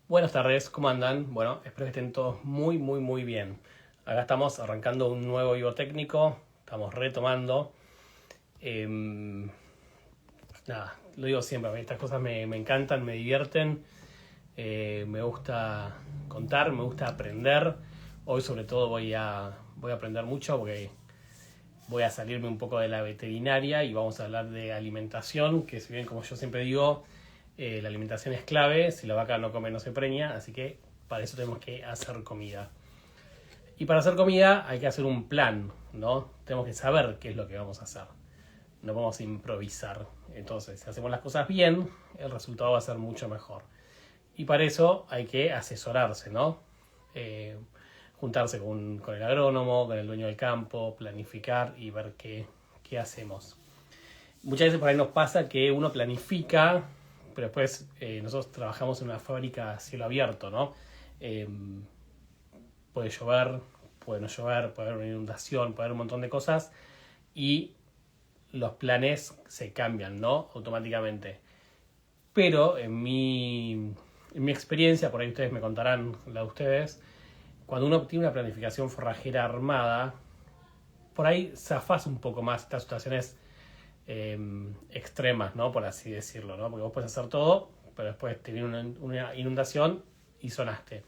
Buenas tardes, ¿cómo andan? Bueno, espero que estén todos muy bien. Acá estamos arrancando un nuevo vivo técnico, estamos retomando. Em, Nada, lo digo siempre, a mí estas cosas me encantan, me divierten, me gusta contar, me gusta aprender. Hoy sobre todo voy a aprender mucho porque voy a salirme un poco de la veterinaria y vamos a hablar de alimentación, que si bien como yo siempre digo, la alimentación es clave, si la vaca no come no se preña, así que para eso tenemos que hacer comida. Y para hacer comida hay que hacer un plan, ¿no? Tenemos que saber qué es lo que vamos a hacer. No vamos a improvisar. Entonces, si hacemos las cosas bien, el resultado va a ser mucho mejor. Y para eso hay que asesorarse, ¿no? Eh, Juntarse con el agrónomo, con el dueño del campo, planificar y ver qué hacemos. Muchas veces por ahí nos pasa que uno planifica, pero después nosotros trabajamos en una fábrica a cielo abierto, ¿no? Eh, Puede llover, puede no llover, puede haber una inundación, puede haber un montón de cosas y los planes se cambian, ¿no? Automáticamente. Pero en mi experiencia, por ahí ustedes me contarán la de ustedes, cuando uno tiene una planificación forrajera armada, por ahí zafás un poco más estas situaciones eh, extremas, ¿no? Por así decirlo, ¿no? Porque vos puedes hacer todo, pero después te viene una inundación y sonaste.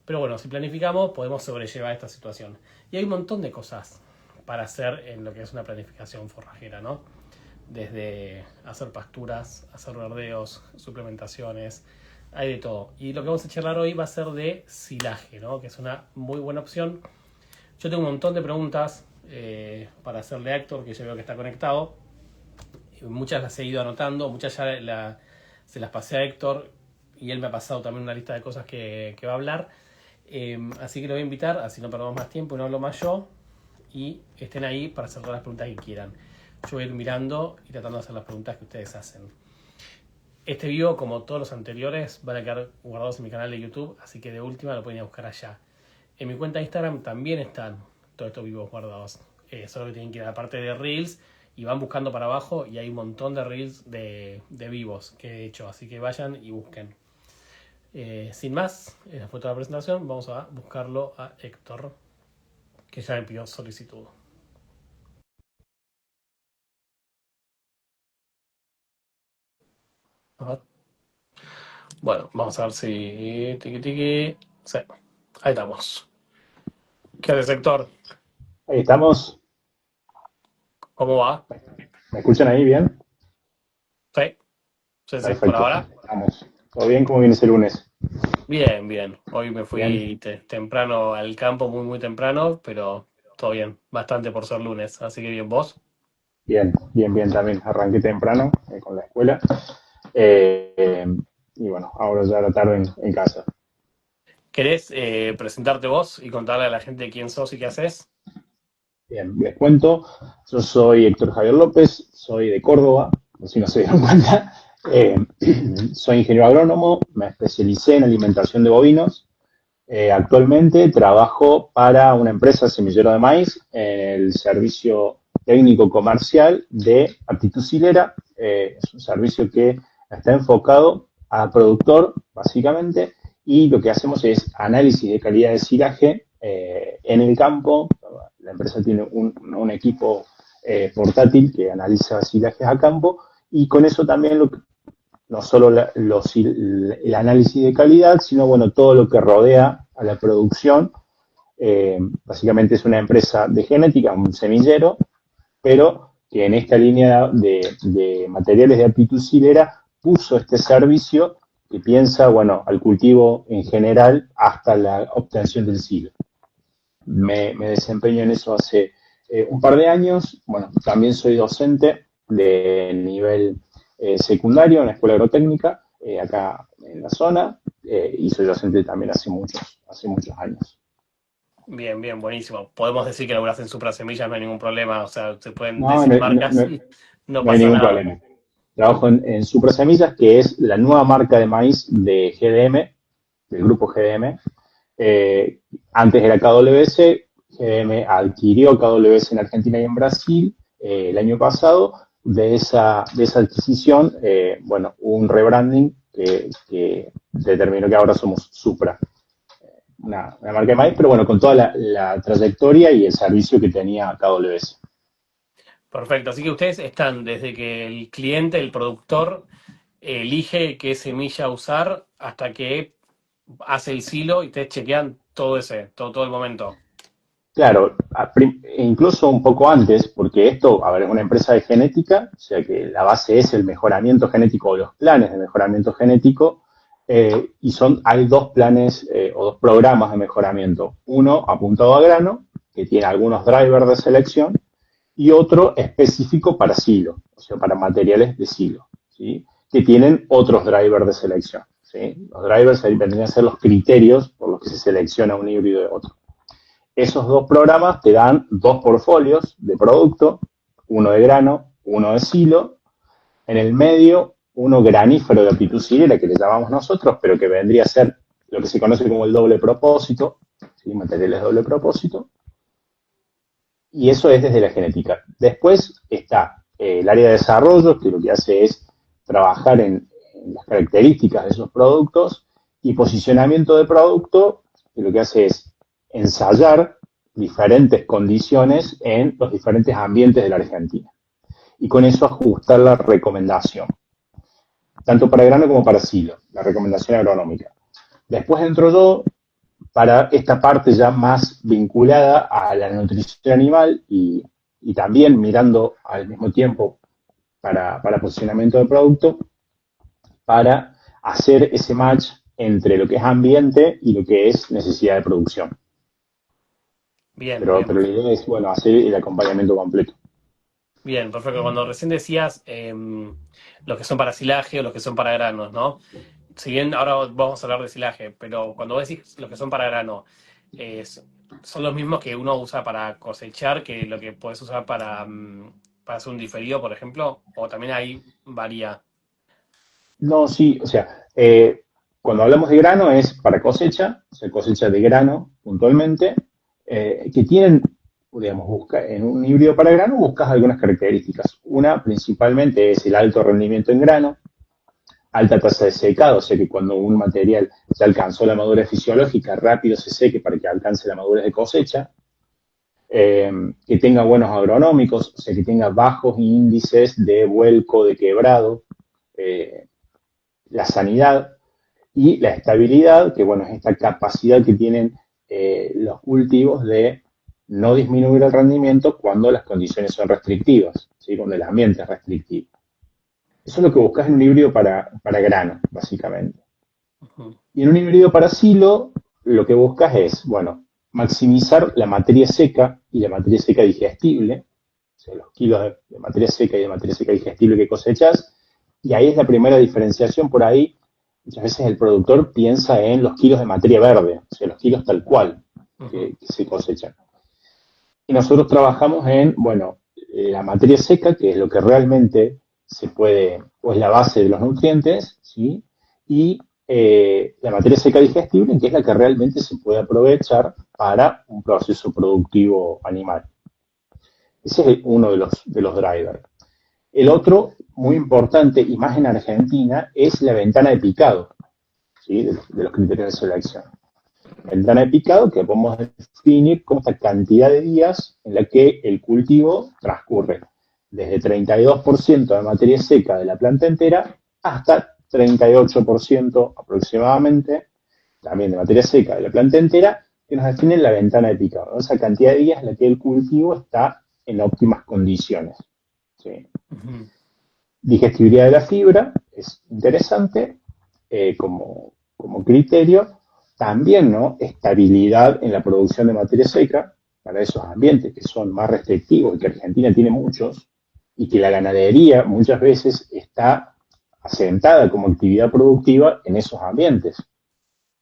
Pero bueno, si planificamos, podemos sobrellevar esta situación. Y hay un montón de cosas para hacer en lo que es una planificación forrajera, ¿no? Desde hacer pasturas, hacer verdeos, suplementaciones, hay de todo. Y lo que vamos a charlar hoy va a ser de silaje, ¿no? Que es una muy buena opción. Yo tengo un montón de preguntas para hacerle a Héctor, que yo veo que está conectado. Muchas las he ido anotando, muchas ya se las pasé a Héctor y él me ha pasado también una lista de cosas que va a hablar. Así que lo voy a invitar, así no perdamos más tiempo y no hablo más yo. Y estén ahí para hacer todas las preguntas que quieran. Yo voy a ir mirando y tratando de hacer las preguntas que ustedes hacen. Este video, como todos los anteriores, van a quedar guardados en mi canal de YouTube, así que de última lo pueden ir a buscar allá. En mi cuenta de Instagram también están todos estos vivos guardados. Solo que tienen que ir a la parte de Reels y van buscando para abajo y hay un montón de Reels de vivos que he hecho, así que vayan y busquen. Sin más, esa fue toda la presentación. Vamos a buscarlo a Héctor, que ya me pidió solicitud. A ver. Bueno, vamos a ver si... Tiki tiki. Sí, ahí estamos. ¿Qué haces, Héctor? Ahí estamos. ¿Cómo va? ¿Me escuchan ahí bien? Sí, sí, por Perfecto. ahora. Estamos. ¿Todo bien? ¿Cómo viene ese lunes? Bien. Hoy me Bien. fui temprano al campo, muy temprano, pero todo bien. Bastante por ser lunes, así que bien. ¿Vos? Bien también. Arranqué temprano con la escuela. Eh, y bueno, ahora ya la tarde en casa. ¿Querés presentarte vos y contarle a la gente quién sos y qué haces? Bien, les cuento. Yo soy Héctor Javier López, soy de Córdoba, por si no se dieron cuenta. Eh, Soy ingeniero agrónomo, me especialicé en alimentación de bovinos. Actualmente trabajo para una empresa semillero de maíz en el servicio técnico comercial de aptitud silera. Es un servicio que está enfocado a productor, básicamente, y lo que hacemos es análisis de calidad de silaje en el campo. La empresa tiene un equipo portátil que analiza silajes a campo y con eso también no solo el análisis de calidad, sino bueno, todo lo que rodea a la producción. Básicamente es una empresa de genética, un semillero, pero que en esta línea de materiales de aptitud silera puso este servicio que piensa, bueno, al cultivo en general hasta la obtención del silo. Me desempeño en eso hace un par de años. Bueno, también soy docente de nivel secundario en la Escuela Agrotécnica, acá en la zona, y soy docente también hace muchos años. Bien, buenísimo. Podemos decir que laburás en Supra Semillas, no hay ningún problema. O sea, se pueden No, decir marcas, no no hay pasa ningún nada. problema. Trabajo en Supra Semillas, que es la nueva marca de maíz de GDM, del grupo GDM. Antes era KWS, GDM adquirió KWS en Argentina y en Brasil el año pasado. De esa adquisición, bueno, hubo un rebranding que determinó que ahora somos Supra, una marca de maíz, pero bueno, con toda la trayectoria y el servicio que tenía KWS. Perfecto, así que ustedes están desde que el cliente, el productor, elige qué semilla usar hasta que hace el silo y ustedes chequean todo todo el momento. Claro, incluso un poco antes, porque esto, a ver, es una empresa de genética, o sea que la base es el mejoramiento genético o los planes de mejoramiento genético, y hay dos planes o dos programas de mejoramiento. Uno apuntado a grano, que tiene algunos drivers de selección, y otro específico para silo, o sea, para materiales de silo, ¿sí? Que tienen otros drivers de selección. ¿Sí? Los drivers ahí vendrían a ser los criterios por los que se selecciona un híbrido de otro. Esos dos programas te dan dos portfolios de producto, uno de grano, uno de silo, en el medio uno granífero de aptitud silera, que le llamamos nosotros, pero que vendría a ser lo que se conoce como el doble propósito, ¿sí? Materiales de doble propósito, y eso es desde la genética. Después está el área de desarrollo, que lo que hace es trabajar en las características de esos productos, y posicionamiento de producto, que lo que hace es ensayar diferentes condiciones en los diferentes ambientes de la Argentina. Y con eso ajustar la recomendación, tanto para grano como para silo, la recomendación agronómica. Después entro yo para esta parte ya más vinculada a la nutrición animal y también mirando al mismo tiempo para posicionamiento de producto, para hacer ese match entre lo que es ambiente y lo que es necesidad de producción. Bien, Pero bien, la perfecto. idea es, bueno, hacer el acompañamiento completo. Bien, perfecto. Cuando recién decías los que son para silaje o los que son para granos, ¿no? Si bien ahora vamos a hablar de silaje, pero cuando vos decís los que son para grano, son los mismos que uno usa para cosechar que lo que podés usar para hacer un diferido, por ejemplo, o también ahí varía. No, sí, o sea, cuando hablamos de grano es para cosecha, o sea, cosecha de grano puntualmente, que tienen, digamos, en un híbrido para grano buscas algunas características. Una principalmente es el alto rendimiento en grano, alta tasa de secado, o sea que cuando un material ya alcanzó la madurez fisiológica, rápido se seque para que alcance la madurez de cosecha, que tenga buenos agronómicos, o sea que tenga bajos índices de vuelco, de quebrado, eh, la sanidad y la estabilidad, que bueno, es esta capacidad que tienen los cultivos de no disminuir el rendimiento cuando las condiciones son restrictivas, ¿sí? Cuando el ambiente es restrictivo. Eso es lo que buscas en un híbrido para grano, básicamente. Ujú. Y en un híbrido para silo, lo que buscas es, bueno, maximizar la materia seca y la materia seca digestible, o sea, los kilos de materia seca y de materia seca digestible que cosechas, y ahí es la primera diferenciación por ahí. Muchas veces el productor piensa en los kilos de materia verde, o sea, los kilos tal cual Ujú. que se cosechan. Y nosotros trabajamos en, bueno, la materia seca, que es lo que realmente se puede, o es la base de los nutrientes, ¿sí? Y la materia seca digestible, que es la que realmente se puede aprovechar para un proceso productivo animal. Ese es uno de los drivers. El otro, muy importante, y más en Argentina, es la ventana de picado, ¿sí? De los criterios de selección. Ventana de picado que podemos definir como esta cantidad de días en la que el cultivo transcurre desde 32% de materia seca de la planta entera hasta 38% aproximadamente también de materia seca de la planta entera, que nos define la ventana de picado, esa cantidad de días en la que el cultivo está en óptimas condiciones. ¿Sí? Ujú. Digestibilidad de la fibra es interesante como criterio. También, ¿no? Estabilidad en la producción de materia seca para esos ambientes que son más restrictivos y que Argentina tiene muchos, y que la ganadería muchas veces está asentada como actividad productiva en esos ambientes,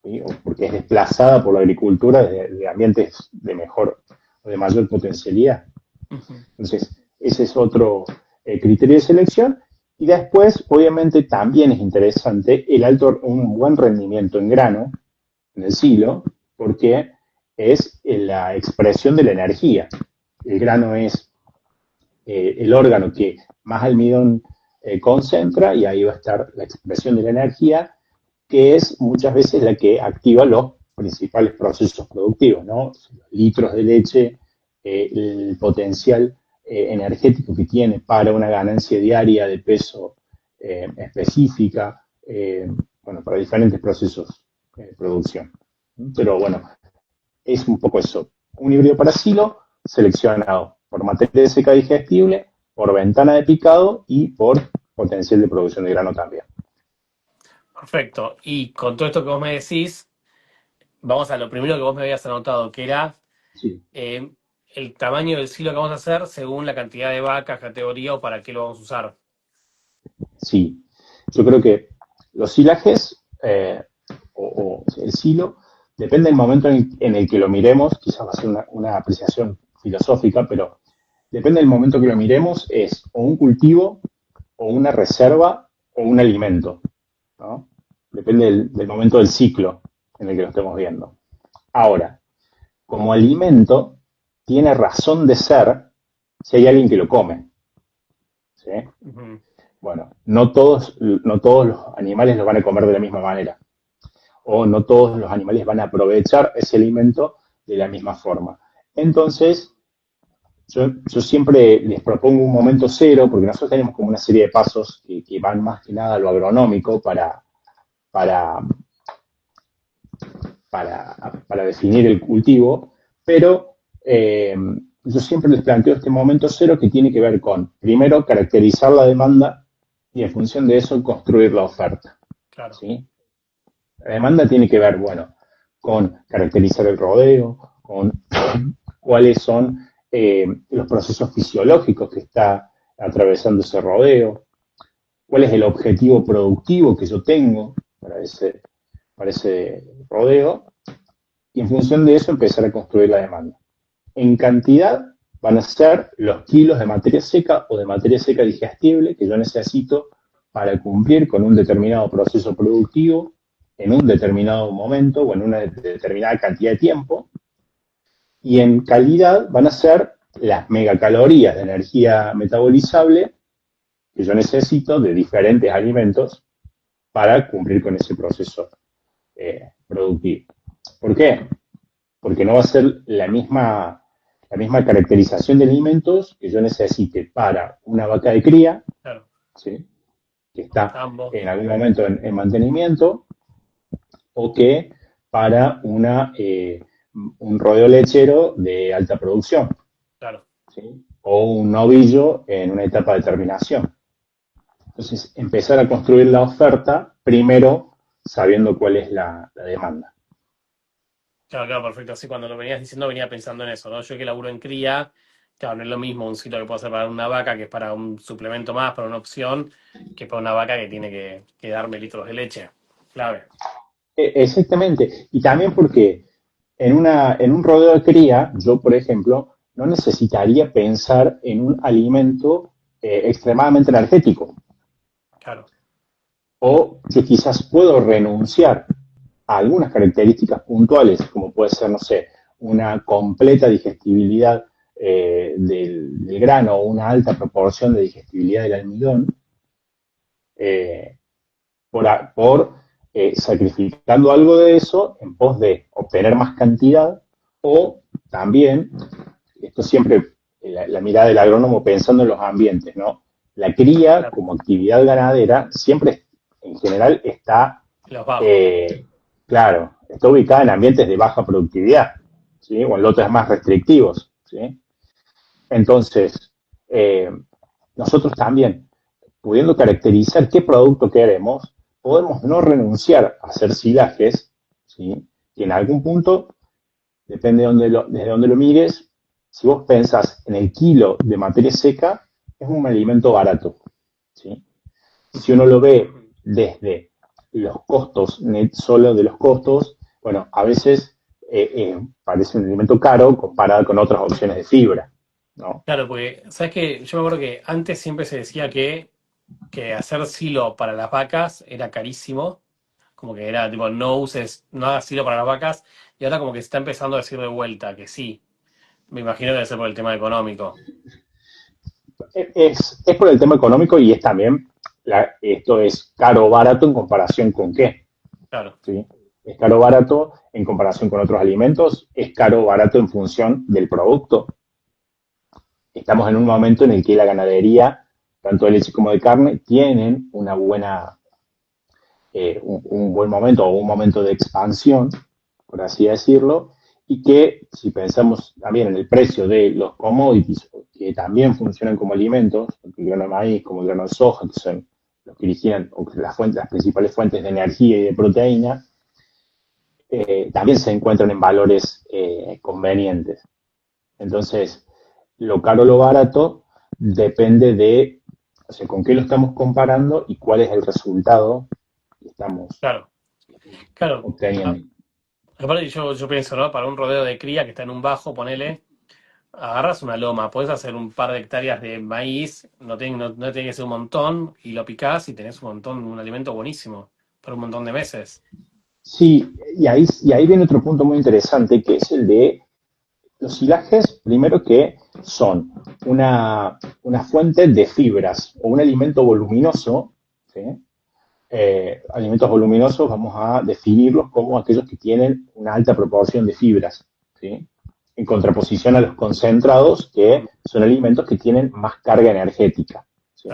¿sí? Porque es desplazada por la agricultura de ambientes de mejor o de mayor potencialidad. Ujú. Entonces, ese es otro criterio de selección. Y después, obviamente, también es interesante un buen rendimiento en grano, en el silo, porque es la expresión de la energía. El grano es el órgano que más almidón concentra y ahí va a estar la expresión de la energía, que es muchas veces la que activa los principales procesos productivos, ¿no? Los litros de leche, el potencial energético que tiene para una ganancia diaria de peso específica, bueno, para diferentes procesos de producción. Pero bueno, es un poco eso. Un híbrido para silo seleccionado por materia seca digestible, por ventana de picado y por potencial de producción de grano también. Perfecto. Y con todo esto que vos me decís, vamos a lo primero que vos me habías anotado, que era Sí, eh, el tamaño del silo que vamos a hacer según la cantidad de vacas, categoría o para qué lo vamos a usar. sí. Yo creo que los silajes o el silo depende del momento en el que lo miremos, quizás va a ser una apreciación filosófica, pero depende del momento que lo miremos, es o un cultivo, o una reserva, o un alimento, ¿no? Depende del momento del ciclo en el que lo estemos viendo. Ahora, como alimento, tiene razón de ser si hay alguien que lo come, ¿sí? Ujú. Bueno, no todos los animales lo van a comer de la misma manera, o no todos los animales van a aprovechar ese alimento de la misma forma. Entonces, yo siempre les propongo un momento cero, porque nosotros tenemos como una serie de pasos que van más que nada a lo agronómico para, para definir el cultivo, pero yo siempre les planteo este momento cero que tiene que ver con, primero, caracterizar la demanda y en función de eso construir la oferta. Claro, ¿Sí? La demanda tiene que ver, bueno, con caracterizar el rodeo, con cuáles son los procesos fisiológicos que está atravesando ese rodeo, cuál es el objetivo productivo que yo tengo para ese rodeo, y en función de eso empezar a construir la demanda. En cantidad van a ser los kilos de materia seca o de materia seca digestible que yo necesito para cumplir con un determinado proceso productivo en un determinado momento o en una determinada cantidad de tiempo. Y en calidad van a ser las megacalorías de energía metabolizable que yo necesito de diferentes alimentos para cumplir con ese proceso productivo. ¿Por qué? Porque no va a ser la misma caracterización de alimentos que yo necesite para una vaca de cría, claro. ¿sí? Que está Ambos, en algún momento en mantenimiento, o que para un rodeo lechero de alta producción, claro. ¿sí? O un novillo en una etapa de terminación. Entonces, empezar a construir la oferta primero sabiendo cuál es la demanda. Claro, claro, perfecto. Así cuando lo venías diciendo venía pensando en eso, ¿no? Yo que laburo en cría, claro, no es lo mismo un sitio que puedo hacer para una vaca, que es para un suplemento más, para una opción, que para una vaca que tiene que darme litros de leche. Clave. Exactamente. Y también porque en un rodeo de cría, yo, por ejemplo, no necesitaría pensar en un alimento extremadamente energético. Claro, O yo quizás puedo renunciar a algunas características puntuales, como puede ser, no sé, una completa digestibilidad del grano o una alta proporción de digestibilidad del almidón, eh, por sacrificando algo de eso en pos de obtener más cantidad, o también, esto siempre la mirada del agrónomo pensando en los ambientes, ¿no? La cría claro. como actividad ganadera siempre en general está, Los bajos. eh, claro, está ubicada en ambientes de baja productividad, ¿sí? O en lotes más restrictivos, ¿sí? Entonces, eh, nosotros también, pudiendo caracterizar qué producto queremos, podemos no renunciar a hacer silajes, ¿sí? Y en algún punto, depende desde donde lo mires, si vos pensás en el kilo de materia seca, es un alimento barato, ¿sí? Si uno lo ve desde los costos, solo de los costos, bueno, a veces parece un alimento caro comparado con otras opciones de fibra, ¿no? Claro, porque, ¿sabes qué? Yo me acuerdo que antes siempre se decía que hacer silo para las vacas era carísimo, como que era tipo, no uses, no hagas silo para las vacas, y ahora como que se está empezando a decir de vuelta que sí. Me imagino que debe ser por el tema económico. Es por el tema económico y es también, esto es caro o barato en comparación con qué, Claro, ¿sí? Es caro o barato en comparación con otros alimentos, es caro o barato en función del producto. Estamos en un momento en el que la ganadería, tanto de leche como de carne, tienen una buena, un buen momento o un momento de expansión, por así decirlo, y que si pensamos también en el precio de los commodities, que también funcionan como alimentos, el grano de maíz, como el grano de soja, que son los que originan las principales fuentes de energía y de proteína, también se encuentran en valores convenientes. Entonces, lo caro o lo barato depende de, o sea, con qué lo estamos comparando y cuál es el resultado que estamos claro, claro. A- obteniendo. Aparte yo pienso, ¿no? Para un rodeo de cría que está en un bajo, ponele, agarras una loma, podés hacer un par de hectáreas de maíz, no tiene que ser un montón, y lo picás y tenés un montón, un alimento buenísimo para un montón de meses. Sí, y ahí viene otro punto muy interesante, que es el de los silajes, primero que son una fuente de fibras o un alimento voluminoso, ¿sí? Alimentos voluminosos vamos a definirlos como aquellos que tienen una alta proporción de fibras, ¿sí? En contraposición a los concentrados, que son alimentos que tienen más carga energética, ¿sí?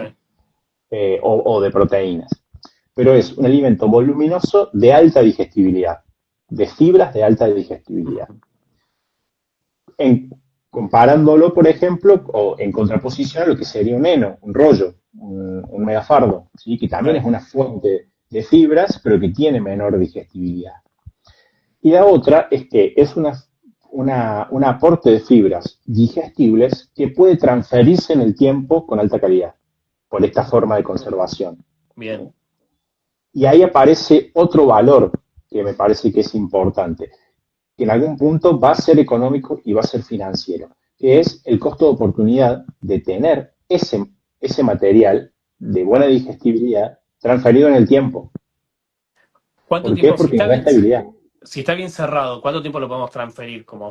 Sí, O de proteínas. Pero es un alimento voluminoso de alta digestibilidad, de fibras de alta digestibilidad. En, comparándolo, por ejemplo, o en contraposición a lo que sería un heno, un rollo, un megafardo, ¿sí? Que también es sí, una fuente de fibras, pero que tiene menor digestibilidad. Y la otra es que es un aporte de fibras digestibles que puede transferirse en el tiempo con alta calidad, por esta forma de conservación. ¿Sí? bien, Y ahí aparece otro valor que me parece que es importante, que en algún punto va a ser económico y va a ser financiero, que es el costo de oportunidad de tener ese material de buena claro. digestibilidad transferido en el tiempo. ¿Cuánto ¿Por qué? tiempo, Porque nos da estabilidad. si está bien cerrado, cuánto tiempo lo podemos transferir como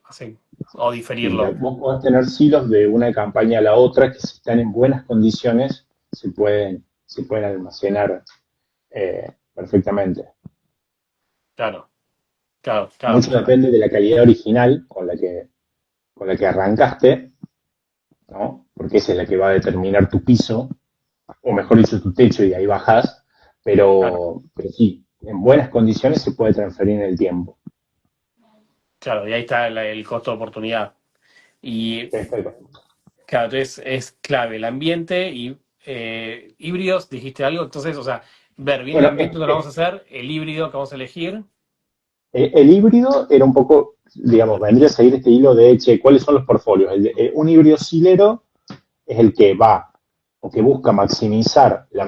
así, o Y diferirlo? vos podés tener silos de una campaña a la otra que si están en buenas condiciones se pueden almacenar perfectamente. Claro, claro, claro. Mucho depende de la calidad original con la que arrancaste, ¿no? Porque esa es la que va a determinar tu piso, o mejor dicho, tu techo, y ahí bajás, Claro, pero sí, en buenas condiciones se puede transferir en el tiempo. claro, y ahí está el costo de oportunidad. Y Perfecto. claro, entonces es clave el ambiente y híbridos, dijiste algo, entonces, o sea, ver bien el Bueno, ambiente que lo vamos a hacer, el híbrido que vamos a elegir. el híbrido era un poco, digamos, vendría a seguir este hilo de, che, ¿cuáles son los portfolios? Un híbrido silero es el que va o que busca maximizar eh, la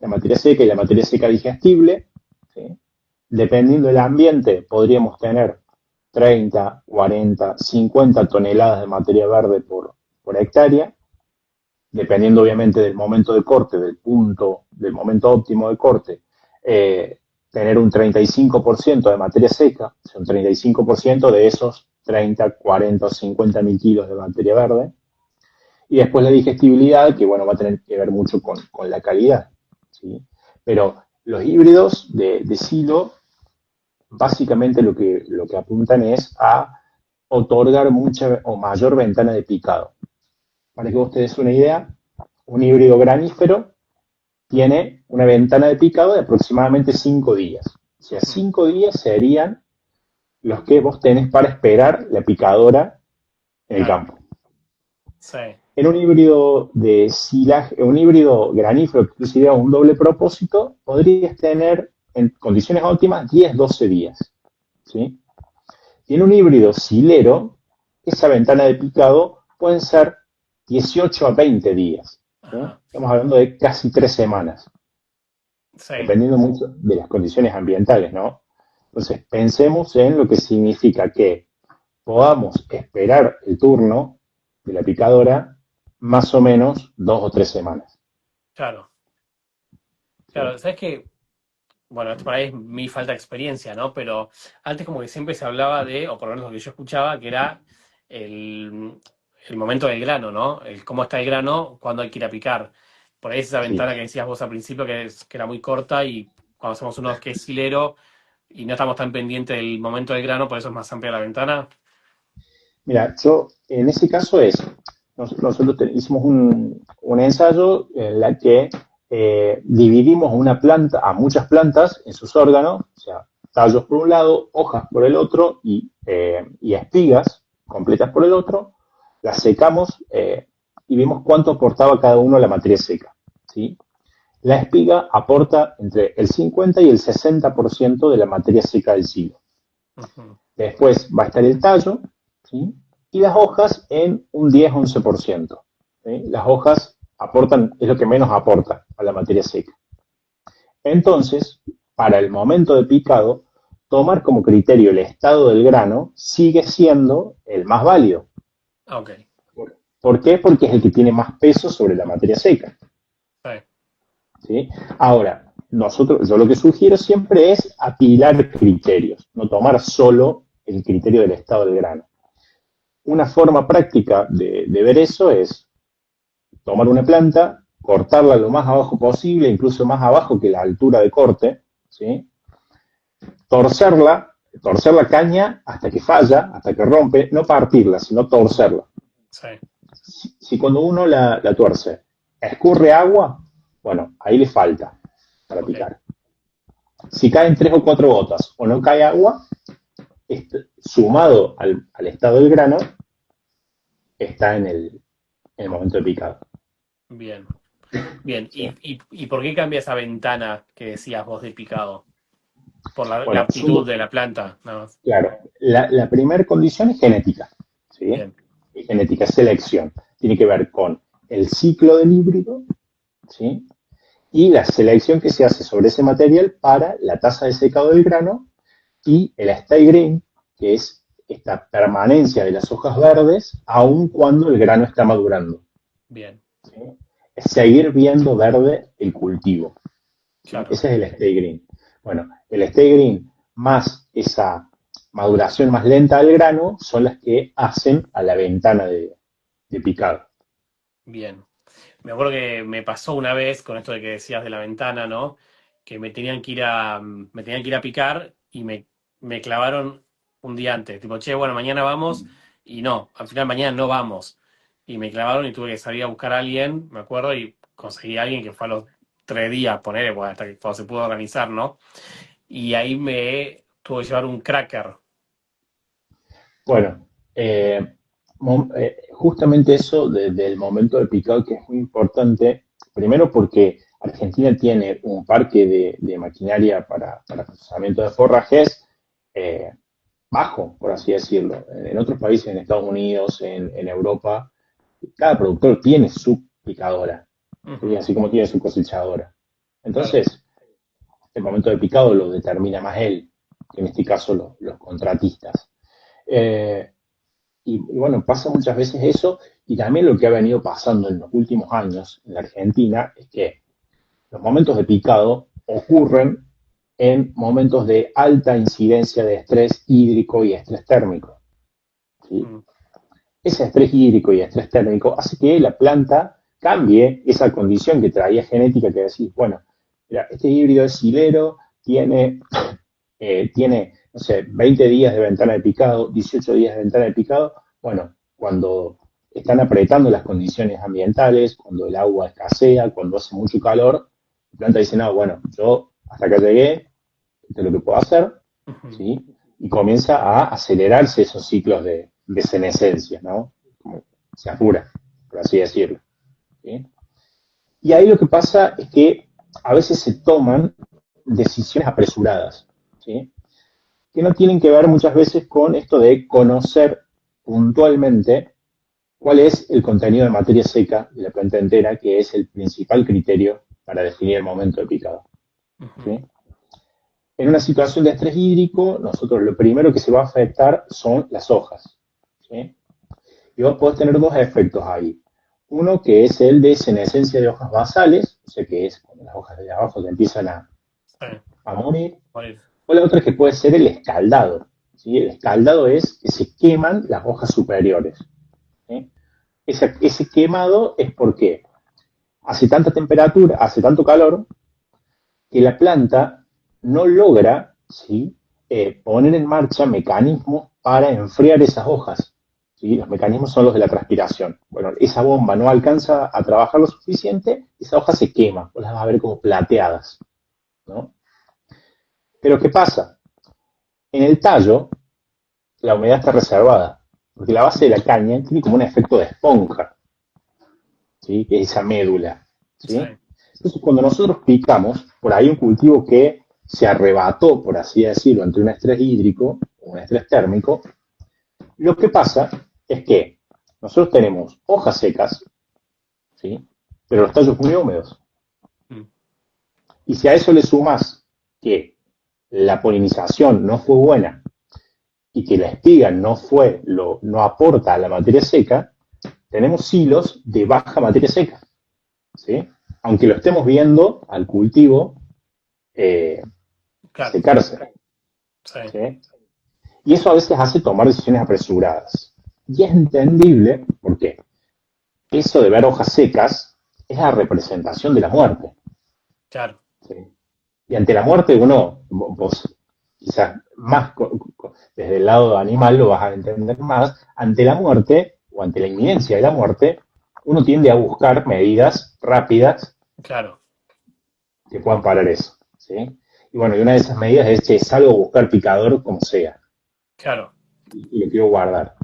materia seca y la materia seca digestible, ¿sí? Dependiendo del ambiente, podríamos tener 30, 40, 50 toneladas de materia verde por hectárea, dependiendo obviamente del momento de corte, del momento óptimo de corte, eh, tener un 35% de materia seca, o sea, un 35% de esos 30, 40 o 50 mil kilos de materia verde, y después la digestibilidad, que bueno, va a tener que ver mucho con la calidad, ¿sí? Pero los híbridos de silo básicamente lo que apuntan es a otorgar mucha o mayor ventana de picado. Para que vos te des una idea, un híbrido granífero tiene una ventana de picado de aproximadamente 5 días. O sea, Hmm, 5 días serían los que vos tenés para esperar la picadora en el claro, campo. sí, En un híbrido de silaje, un híbrido granífero que sería un doble propósito, podrías tener en condiciones óptimas 10-12 días. ¿Sí? Y en un híbrido silero, esa ventana de picado pueden ser 18 a 20 días. ¿Sí? ajá, Estamos hablando de casi 3 semanas, sí, dependiendo mucho de las condiciones ambientales, ¿no? Entonces, pensemos en lo que significa que podamos esperar el turno de la picadora más o menos 2 o 3 semanas. claro, ¿Sí? claro, sabes que, bueno, esto para ahí es mi falta de experiencia, ¿no? Pero antes como que siempre se hablaba de, o por lo menos lo que yo escuchaba, que era el, el momento del grano, ¿no? El cómo está el grano, cuándo hay que ir a picar. Por ahí es esa Sí. ventana que decías vos al principio, que era muy corta, y cuando hacemos uno que es hilero y no estamos tan pendientes del momento del grano, por eso es más amplia la ventana. Mira, yo en ese caso nosotros hicimos un ensayo en la que dividimos una planta a muchas plantas en sus órganos, o sea, tallos por un lado, hojas por el otro y espigas completas por el otro, las secamos y vimos cuánto aportaba cada uno a la materia seca. ¿Sí? La espiga aporta entre el 50 y el 60% de la materia seca del silo. Ujú. Después va a estar el tallo, ¿sí? Y las hojas en un 10-11%. ¿Sí? Las hojas aportan, es lo que menos aporta a la materia seca. Entonces, para el momento de picado, tomar como criterio el estado del grano sigue siendo el más válido. Ah, ok. ¿Por qué? Porque es el que tiene más peso sobre la materia seca. Sí. ¿Sí? Ahora, yo lo que sugiero siempre es apilar criterios, no tomar solo el criterio del estado del grano. Una forma práctica de ver eso es tomar una planta, cortarla lo más abajo posible, incluso más abajo que la altura de corte, ¿sí? Torcerla, torcer la caña hasta que falla, hasta que rompe, no partirla, sino torcerla. Sí. Si cuando uno la tuerce escurre agua, bueno, ahí le falta para Ok. picar. Si caen 3 o 4 gotas o no cae agua, sumado al estado del grano, está en el momento de picado. Bien. Bien. ¿Sí? ¿Y por qué cambia esa ventana que decías vos de picado? Por la Bueno, aptitud de la planta, nada más. claro, la primera condición es genética. ¿Sí? Bien. Es genética, es selección. Tiene que ver con el ciclo del híbrido, ¿sí? Y la selección que se hace sobre ese material para la tasa de secado del grano y el stay green, que es esta permanencia de las hojas verdes aun cuando el grano está madurando. Bien. ¿Sí? Es seguir viendo verde el cultivo. ¿Sí? Claro. Ese es el stay green. Bueno, el stay green más esa maduración más lenta del grano son las que hacen a la ventana de picado. Bien. Me acuerdo que me pasó una vez con esto de que decías de la ventana, ¿no? Que me tenían que ir a picar y me clavaron un día antes. Tipo, che, bueno, mañana vamos. Y no, al final mañana no vamos. Y me clavaron y tuve que salir a buscar a alguien, me acuerdo, y conseguí a alguien que fue a los 3 días, poner, pues, hasta que cuando se pudo organizar, ¿no? Y ahí me tuve que llevar un cracker. Bueno, justamente eso del momento de picado que es muy importante, primero porque Argentina tiene un parque de maquinaria para procesamiento de forrajes eh, bajo, por así decirlo. En otros países, en Estados Unidos, en Europa, cada productor tiene su picadora, ¿sí? Ujú. Así como tiene su cosechadora. Claro. Entonces, el momento de picado lo determina más él, que en este caso los contratistas. Eh, y bueno, pasa muchas veces eso, y también lo que ha venido pasando en los últimos años en la Argentina es que los momentos de picado ocurren en momentos de alta incidencia de estrés hídrico y estrés térmico. ¿Sí? Mm. Ese estrés hídrico y estrés térmico hace que la planta cambie esa condición que traía genética que decís, bueno, mira, este híbrido es silero, tiene, no sé, 20 días de ventana de picado, 18 días de ventana de picado. Bueno, cuando están apretando las condiciones ambientales, cuando el agua escasea, cuando hace mucho calor, la planta dice, no, bueno, yo hasta acá llegué, esto es lo que puedo hacer, Ujú. ¿sí? Y comienza a acelerarse esos ciclos de senescencia, ¿no? Como se apura, por así decirlo. ¿Sí? Y ahí lo que pasa es que a veces se toman decisiones apresuradas, ¿sí? Que no tienen que ver muchas veces con esto de conocer puntualmente cuál es el contenido de materia seca de la planta entera, que es el principal criterio para definir el momento de picado. Ujú. ¿Sí? En una situación de estrés hídrico, nosotros lo primero que se va a afectar son las hojas. ¿Sí? Y vos podés tener dos efectos ahí. Uno que es el de senescencia de hojas basales, o sea que es cuando las hojas de abajo se empiezan Sí. a morir. Morir. O la otra que puede ser el escaldado. ¿Sí? El escaldado es que se queman las hojas superiores. ¿Sí? ese quemado es porque hace tanta temperatura, hace tanto calor, que la planta no logra, ¿sí? Poner en marcha mecanismos para enfriar esas hojas. ¿Sí? Los mecanismos son los de la transpiración. Bueno, esa bomba no alcanza a trabajar lo suficiente, esa hoja se quema, vos las vas a ver como plateadas, ¿no? Pero ¿qué pasa? En el tallo, la humedad está reservada, porque la base de la caña tiene como un efecto de esponja, ¿sí? Que es esa médula, Sí. ¿sí? Entonces, cuando nosotros picamos, por ahí un cultivo que se arrebató, por así decirlo, ante un estrés hídrico, un estrés térmico, lo que pasa es que nosotros tenemos hojas secas, ¿sí? Pero los tallos muy húmedos. Mm. Y si a eso le sumas que la polinización no fue buena y que la espiga no aporta a la materia seca, tenemos hilos de baja materia seca, ¿sí? Aunque lo estemos viendo al cultivo Claro. secarse, Sí. ¿sí? Y eso a veces hace tomar decisiones apresuradas. Y es entendible porque eso de ver hojas secas es la representación de la muerte. Claro. ¿Sí? Y ante la muerte vos quizás más desde el lado animal lo vas a entender más, ante la muerte o ante la inminencia de la muerte, uno tiende a buscar medidas rápidas Claro. que puedan parar eso. ¿Sí? Y bueno, y una de esas medidas es, che, salgo a buscar picador como sea, Claro. y lo quiero guardar.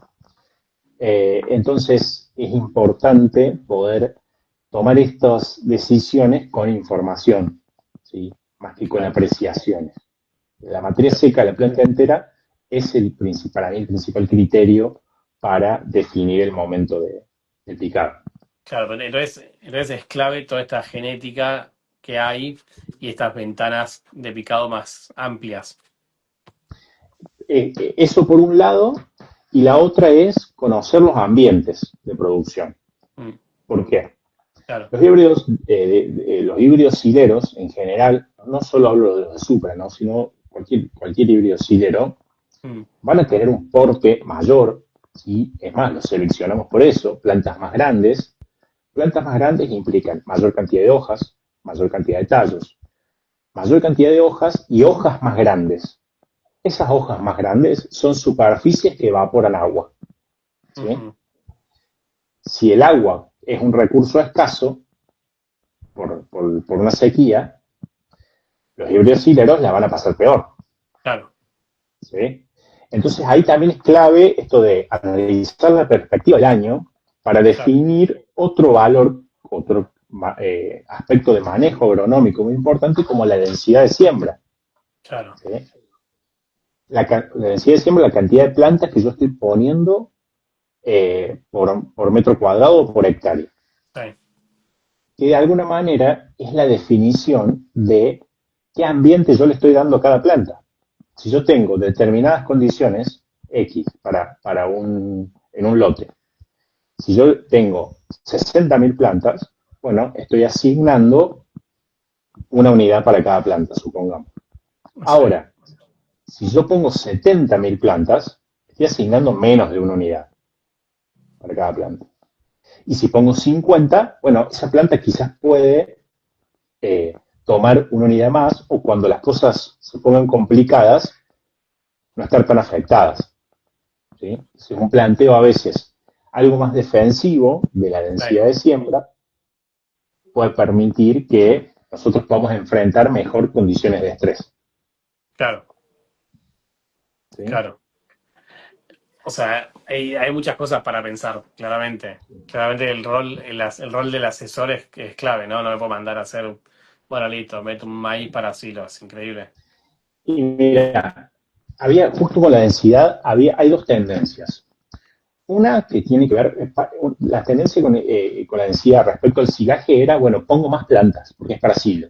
Entonces es importante poder tomar estas decisiones con información, ¿sí? Más que con Claro. apreciaciones. La materia seca de la planta entera es para mí el principal criterio para definir el momento de picar. Claro, pero entonces es clave toda esta genética que hay y estas ventanas de picado más amplias. Eso por un lado, y la otra es conocer los ambientes de producción. Mm. ¿Por qué? Claro. Los híbridos sileros, en general, no solo hablo de los de Supra, ¿no? Sino cualquier híbrido silero, Mm. van a tener un porte mayor, ¿sí? Es más, los seleccionamos por eso, plantas más grandes. Plantas más grandes implican mayor cantidad de hojas, mayor cantidad de tallos, mayor cantidad de hojas y hojas más grandes. Esas hojas más grandes son superficies que evaporan agua, ¿sí? Ujú. Si el agua es un recurso escaso por una sequía, los híbridos sileros la van a pasar peor, Claro. ¿sí? Entonces ahí también es clave esto de analizar la perspectiva del año para Claro. definir otro valor, otro aspecto de manejo agronómico muy importante como la densidad de siembra, Claro. ¿sí? La densidad de siembra, la cantidad de plantas que yo estoy poniendo por metro cuadrado o por hectárea, Sí. que de alguna manera es la definición de qué ambiente yo le estoy dando a cada planta. Si yo tengo determinadas condiciones X en un lote, si yo tengo 60.000 plantas, bueno, estoy asignando una unidad para cada planta, supongamos. Sí. Ahora, si yo pongo 70.000 plantas, estoy asignando menos de una unidad para cada planta. Y si pongo 50, bueno, esa planta quizás puede tomar una unidad más o cuando las cosas se pongan complicadas, no estar tan afectadas. ¿Sí? Es un planteo a veces algo más defensivo de la Sí. densidad de siembra puede permitir que nosotros podamos enfrentar mejor condiciones de estrés. Claro. ¿Sí? Claro. O sea, hay muchas cosas para pensar, claramente. Claramente el rol del asesor es clave, ¿no? No me puedo mandar a hacer, bueno, listo, meto un maíz para silos, es increíble. Y mira, justo con la densidad, hay dos tendencias. Una que tiene que ver, la tendencia con la densidad respecto al silaje era, bueno, pongo más plantas, porque es para silo,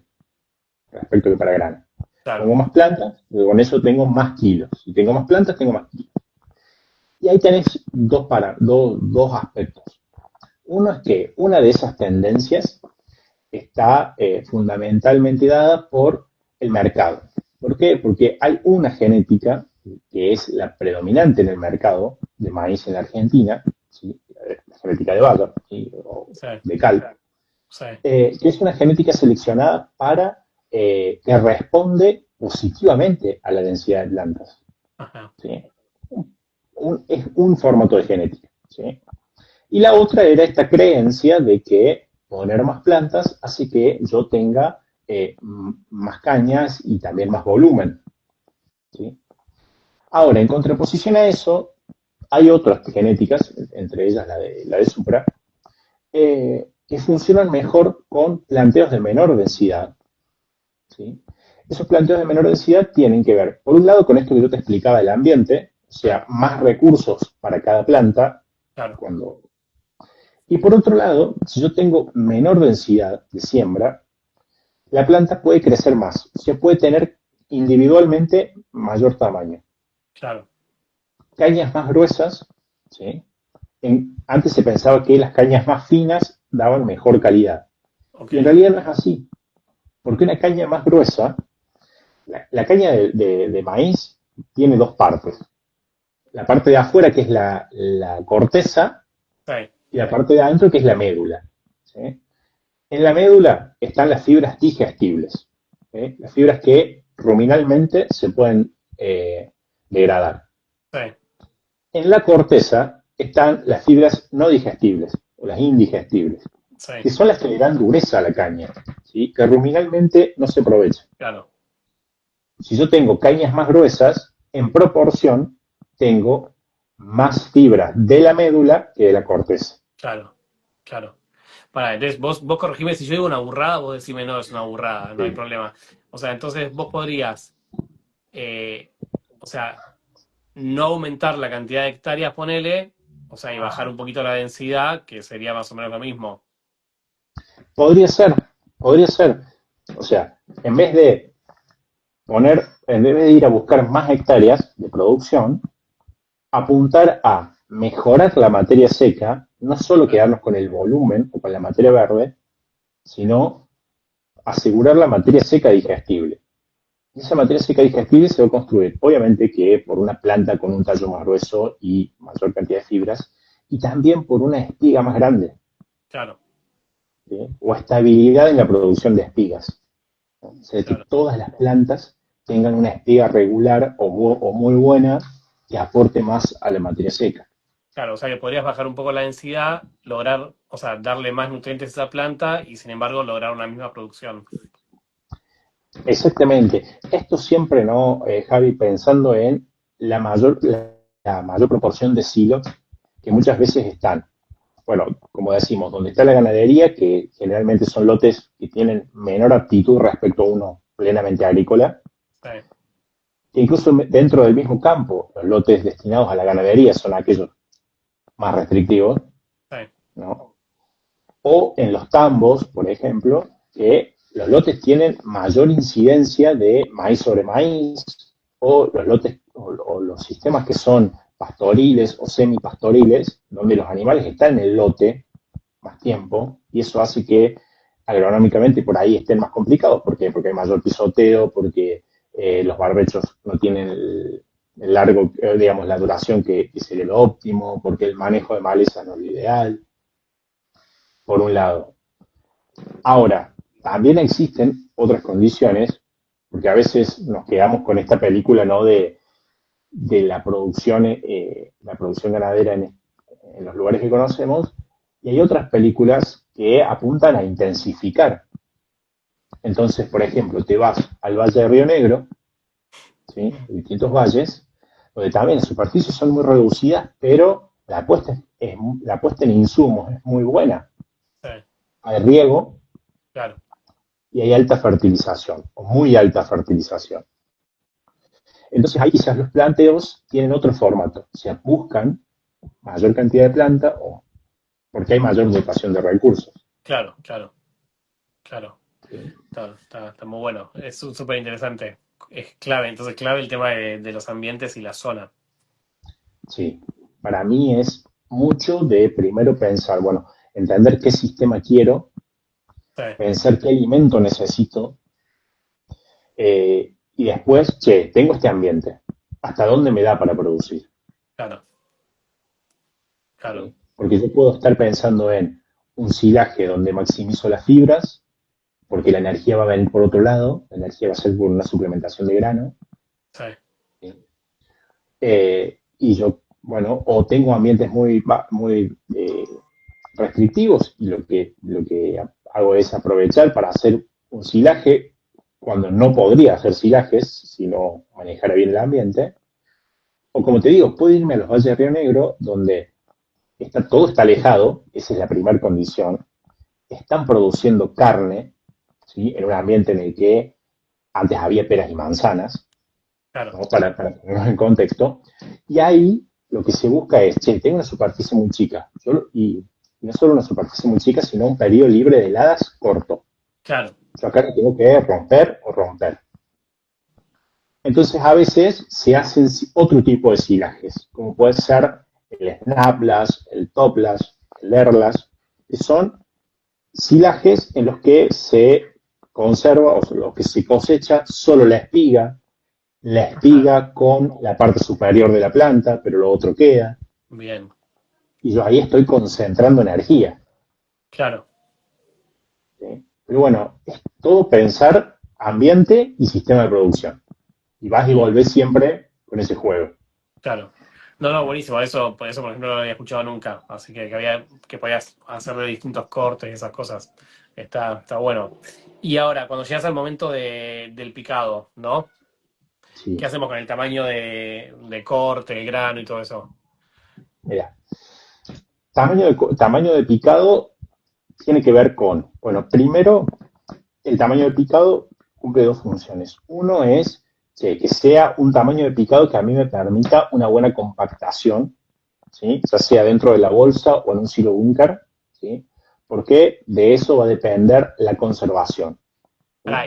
respecto que para grano. Claro. Pongo más plantas, y con eso tengo más kilos. Si tengo más plantas, tengo más kilos. Y ahí tenés dos aspectos. Uno es que una de esas tendencias está fundamentalmente dada por el mercado. ¿Por qué? Porque hay una genética que es la predominante en el mercado de maíz en la Argentina, ¿sí? genética de Bayer, ¿sí? O Sí, de Cal, sí, que es una genética seleccionada para que responde positivamente a la densidad de plantas. ajá, ¿Sí? Es un formato de genética. ¿Sí? Y la otra era esta creencia de que poner más plantas hace que yo tenga más cañas y también más volumen. ¿Sí? Ahora, en contraposición a eso, hay otras genéticas, entre ellas la de Supra, que funcionan mejor con planteos de menor densidad. ¿Sí? Esos planteos de menor densidad tienen que ver, por un lado, con esto que yo te explicaba del ambiente, o sí, sea, más recursos para cada planta, claro, cuando... Y por otro lado, si yo tengo menor densidad de siembra, la planta puede crecer más, o sea, puede tener individualmente mayor tamaño. claro, Cañas más gruesas, ¿sí? Antes se pensaba que las cañas más finas daban mejor calidad. ok, Y en realidad no es así, porque una caña más gruesa, la caña de maíz tiene dos partes. La parte de afuera, que es la corteza, sí, y la parte de adentro, que es la médula. ¿Sí? En la médula están las fibras digestibles, ¿sí? Las fibras que ruminalmente se pueden degradar. sí, En la corteza están las fibras no digestibles o las indigestibles, sí, que son las que le dan dureza a la caña, ¿sí? Que ruminalmente no se aprovechan. claro, Si yo tengo cañas más gruesas, en proporción tengo más fibras de la médula que de la corteza. claro, claro. Para, entonces vos corregime si yo digo una burrada, vos decime no, es una burrada, no hay Sí. problema. O sea, entonces vos podrías, eh, o sea, no aumentar la cantidad de hectáreas, ponele, o sea, y bajar un poquito la densidad, que sería más o menos lo mismo. Podría ser, podría ser. O sea, en vez de ir a buscar más hectáreas de producción, apuntar a mejorar la materia seca, no solo Claro, quedarnos con el volumen o con la materia verde, sino asegurar la materia seca digestible. Y esa materia seca digestible se va a construir, obviamente, que por una planta con un tallo más grueso y mayor cantidad de fibras, y también por una espiga más grande, claro, ¿sí? O estabilidad en la producción de espigas. ¿No? O sea, que claro. todas las plantas tengan una espiga regular o muy buena que aporte más a la materia seca. Claro, o sea que podrías bajar un poco la densidad, lograr, o sea, darle más nutrientes a esa planta y sin embargo lograr una misma producción. Exactamente. Esto siempre, ¿no, Javi? Pensando en la mayor proporción de silos que muchas veces están, bueno, como decimos, donde está la ganadería, que generalmente son lotes que tienen menor aptitud respecto a uno plenamente agrícola, Sí, e incluso dentro del mismo campo, los lotes destinados a la ganadería son aquellos más restrictivos, sí, ¿no? O en los tambos, por ejemplo, que los lotes tienen mayor incidencia de maíz sobre maíz, o los lotes o los sistemas que son pastoriles o semipastoriles, donde los animales están en el lote más tiempo, y eso hace que agronómicamente por ahí estén más complicados. ¿Por qué? Porque hay mayor pisoteo, porque los barbechos no tienen el largo, digamos, la duración que sería lo óptimo, porque el manejo de maleza no es lo ideal, por un lado. Ahora, también existen otras condiciones, porque a veces nos quedamos con esta película, ¿no? De la producción ganadera en los lugares que conocemos, y hay otras películas que apuntan a intensificar. Entonces, por ejemplo, te vas al Valle de Río Negro, ¿sí? Distintos valles, donde también las superficies son muy reducidas, pero la puesta en insumos es muy buena. sí, Hay riego claro, y hay alta fertilización, o muy alta fertilización. Entonces ahí quizás los planteos tienen otro formato, o sea, buscan mayor cantidad de planta o porque hay mayor dotación de recursos. claro, claro, claro. ¿Sí? Está muy bueno. Es súper interesante. Es clave, entonces clave el tema de los ambientes y la zona. Sí, para mí es mucho de primero pensar, bueno, entender qué sistema quiero, Sí, pensar qué alimento necesito, y después, che, tengo este ambiente, ¿hasta dónde me da para producir? claro, claro. ¿Sí? Porque yo puedo estar pensando en un silaje donde maximizo las fibras, porque la energía va a venir por otro lado, la energía va a ser por una suplementación de grano, Sí, ¿sí? Y yo, bueno, o tengo ambientes muy restrictivos y lo que hago es aprovechar para hacer un silaje cuando no podría hacer silajes si no manejara bien el ambiente. O como te digo, puedo irme a los valles de Río Negro donde todo está alejado, esa es la primera condición. Están produciendo carne, ¿sí? En un ambiente en el que antes había peras y manzanas, claro, ¿no? Para ponernos en contexto. Y ahí lo que se busca es, che, tengo una superficie muy chica. Y no solo una superficie muy chica, sino un periodo libre de heladas corto. claro, Yo acá no tengo que romper o romper. Entonces a veces se hacen otro tipo de silajes, como puede ser el snaplas, el toplas, el erlas, que son silajes en los que se conserva o los que se cosecha solo la claro, espiga con la parte superior de la planta, pero lo otro queda. bien, Y yo ahí estoy concentrando energía. claro, ¿Sí? Pero bueno, es todo pensar ambiente y sistema de producción. Y vas y bien, volvés siempre con ese juego. claro. No, no, buenísimo, eso por ejemplo no lo había escuchado nunca, así que podías hacer de distintos cortes y esas cosas. Está bueno. Y ahora, cuando llegas al momento del picado, ¿no? Sí. ¿Qué hacemos con el tamaño de corte, el grano y todo eso? Mira, tamaño de picado tiene que ver con, bueno, primero, el tamaño de picado cumple dos funciones. Uno es que sea un tamaño de picado que a mí me permita una buena compactación, ¿sí? Ya sea dentro de la bolsa o en un silo búnker, ¿sí? Porque de eso va a depender la conservación. ¿Sí? Pará,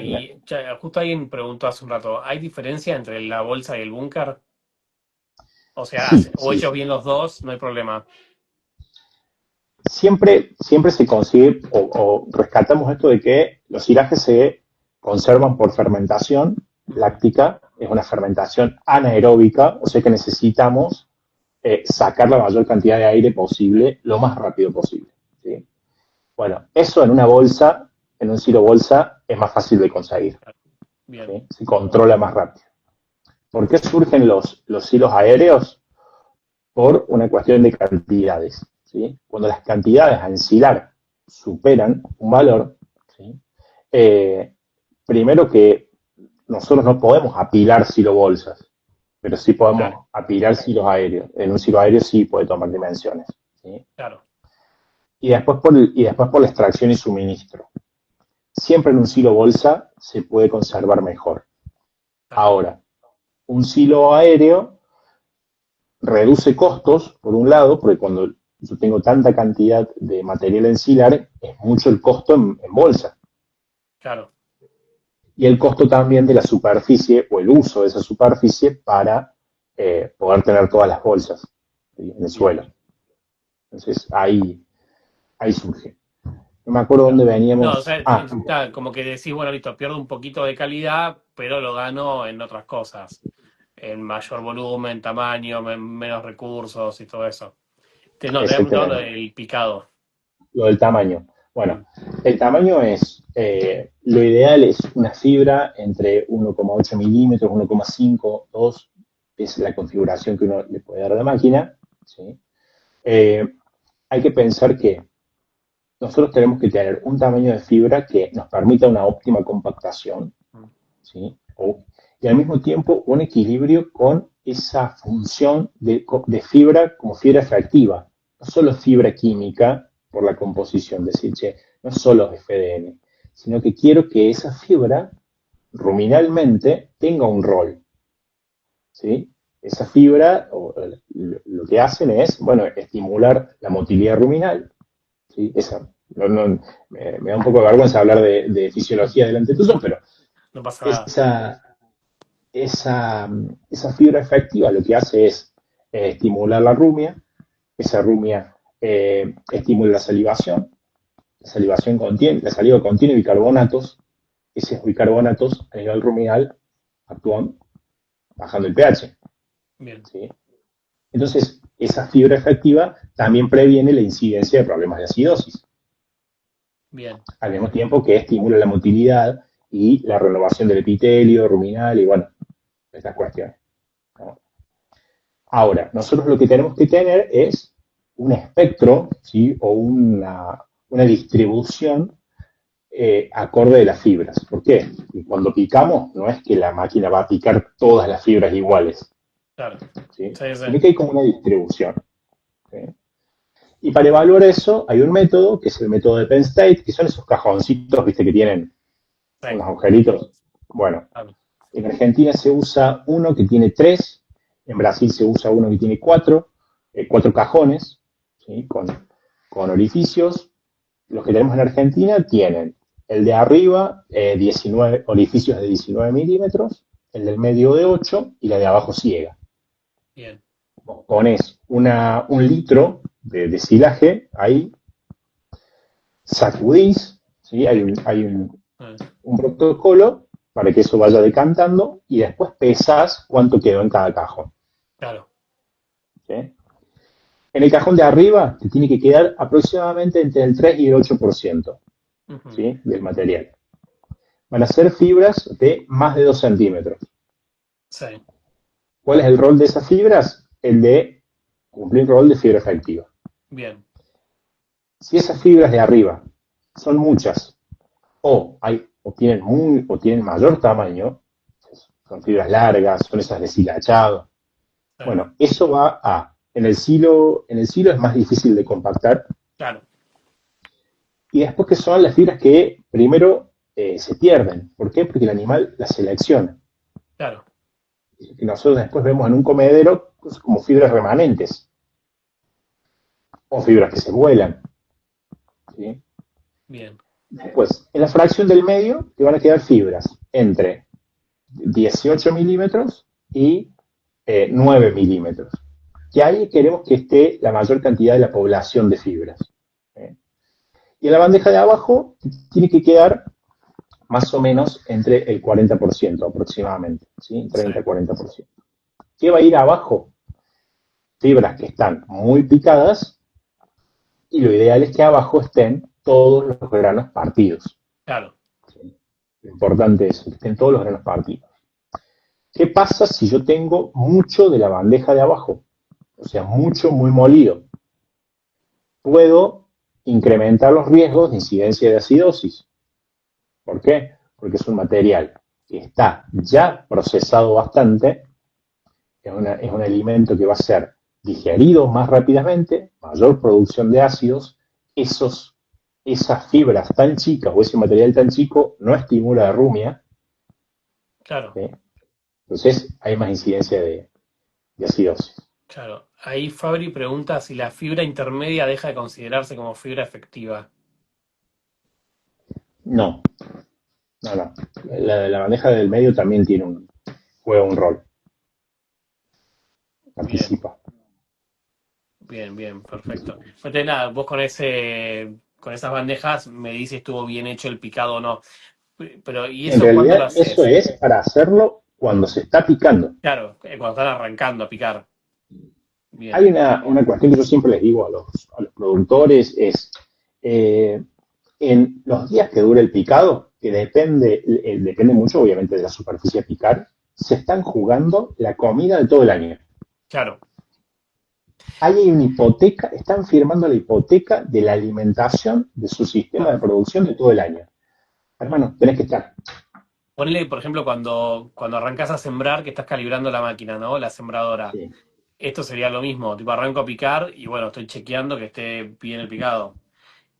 justo alguien preguntó hace un rato, ¿hay diferencia entre la bolsa y el búnker? O sea, Sí, o sí, hechos sí. bien los dos, no hay problema. Siempre se consigue o rescatamos esto de que los silajes se conservan por fermentación Ujú. láctica, es una fermentación anaeróbica, o sea que necesitamos sacar la mayor cantidad de aire posible lo más rápido posible. ¿Sí? Bueno, eso en una bolsa, en un silo bolsa, es más fácil de conseguir. Bien, ¿Sí? Se controla más rápido. ¿Por qué surgen los silos aéreos? Por una cuestión de cantidades. ¿Sí? Cuando las cantidades a ensilar superan un valor, ¿sí? eh, primero que nosotros no podemos apilar silobolsas, pero sí claro, podemos apilar silos aéreos. En un silo aéreo sí puede tomar dimensiones. ¿Sí? claro, Y después por la extracción y suministro. Siempre en un silo bolsa se puede conservar mejor. claro. Ahora, un silo aéreo reduce costos, por un lado, porque cuando yo tengo tanta cantidad de material ensilar, es mucho el costo en bolsa. Claro. Y el costo también de la superficie o el uso de esa superficie para poder tener todas las bolsas, ¿sí? En el Bien, suelo. Entonces ahí surge. No me acuerdo dónde claro. No, o veníamos. sea, Ah, está como que decís, bueno, listo, pierdo un poquito de calidad, pero lo gano en otras cosas. En mayor volumen, tamaño, menos recursos y todo eso. No, te había preguntado lo exactamente. del picado. Lo del tamaño. Bueno, Mm, el tamaño es, lo ideal es una fibra entre 1,8 milímetros, 1,5, 2, es la configuración que uno le puede dar a la máquina. ¿Sí? Eh, Hay que pensar que nosotros tenemos que tener un tamaño de fibra que nos permita una óptima compactación, mm, ¿sí? Y al mismo tiempo un equilibrio con esa función de fibra como fibra efectiva, no solo fibra química por la composición, decir, che, no solo FDN, sino que quiero que esa fibra ruminalmente tenga un rol, ¿sí? Esa fibra lo que hacen es, bueno, estimular la motilidad ruminal, ¿sí? Me da un poco de vergüenza hablar de fisiología delante tuyo, pero no pasa nada. esa, esa fibra efectiva lo que hace es estimular la rumia, esa rumia estimula la saliva contiene bicarbonatos, esos bicarbonatos a nivel ruminal actúan bajando el pH. Bien, ¿Sí? Entonces, esa fibra efectiva también previene la incidencia de problemas de acidosis, Bien, al mismo tiempo que estimula la motilidad y la renovación del epitelio ruminal y bueno, estas cuestiones, ¿no? Ahora, nosotros lo que tenemos que tener es un espectro, ¿sí? O una distribución acorde de las fibras. ¿Por qué? Porque cuando picamos, no es que la máquina va a picar todas las fibras iguales, claro. ¿sí? Sí, sí. Sino que hay como una distribución, ¿sí? Y para evaluar eso, hay un método, que es el método de Penn State, que son esos cajoncitos, viste, que tienen Sí, unos agujeritos. Bueno, claro. en Argentina se usa uno que tiene 3, en Brasil se usa uno que tiene 4, 4 cajones, ¿sí? Con orificios. Los que tenemos en Argentina tienen el de arriba, 19 orificios de 19 milímetros, el del medio de 8 y la de abajo ciega. Bien, Vos pones un litro de silaje ahí, sacudís, ¿sí? Un protocolo para que eso vaya decantando y después pesas cuánto quedó en cada cajón, claro. ¿sí? En el cajón de arriba te tiene que quedar aproximadamente entre el 3 y el 8%, Ujú. ¿sí? Del material. Van a ser fibras de más de 2 centímetros. Sí, ¿Cuál es el rol de esas fibras? El de cumplir el rol de fibra efectiva. bien, Si esas fibras de arriba son muchas o tienen mayor tamaño, son fibras largas, son esas deshilachadas. sí, Bueno, eso va a, en el silo es más difícil de compactar. claro, Y después que son las fibras que primero se pierden. ¿Por qué? Porque el animal las selecciona. claro. Y nosotros después vemos en un comedero pues, como fibras remanentes o fibras que se vuelan, ¿sí? Bien, Después, en la fracción del medio te van a quedar fibras entre 18 milímetros y 9 milímetros. Y ahí queremos que esté la mayor cantidad de la población de fibras, ¿eh? Y en la bandeja de abajo tiene que quedar más o menos entre el 40% aproximadamente, ¿sí? sí, 30-40%. ¿Qué va a ir abajo? Fibras que están muy picadas y lo ideal es que abajo estén todos los granos partidos. claro, ¿Sí? Lo importante es que estén todos los granos partidos. ¿Qué pasa si yo tengo mucho de la bandeja de abajo? O sea, mucho muy molido. Puedo incrementar los riesgos de incidencia de acidosis. ¿Por qué? Porque es un material que está ya procesado bastante, es un alimento que va a ser digerido más rápidamente, mayor producción de ácidos, esas fibras tan chicas o ese material tan chico no estimula la rumia, claro, ¿sí? Entonces hay más incidencia de acidosis. claro. Ahí Fabri pregunta si la fibra intermedia deja de considerarse como fibra efectiva. No, no. La bandeja del medio también juega un rol, Bien, participa. bien, bien, perfecto. No tenés nada, vos con esas bandejas me dices si estuvo bien hecho el picado o no. Pero, ¿y En eso cuándo lo realidad eso haces? es para hacerlo cuando se está picando. Claro, cuando están arrancando a picar. Hay Bien, una cuestión que yo siempre les digo a los productores, es eh, en los días que dure el picado, que depende mucho obviamente de la superficie a picar, se están jugando la comida de todo el año. claro. Hay una hipoteca, están firmando la hipoteca de la alimentación de su sistema de Ah. producción de todo el año. Hermano, tenés que estar. Ponele, por ejemplo, cuando arrancás a sembrar, que estás calibrando la máquina, ¿no? La sembradora. Sí, Esto sería lo mismo, tipo arranco a picar y bueno, estoy chequeando que esté bien el picado.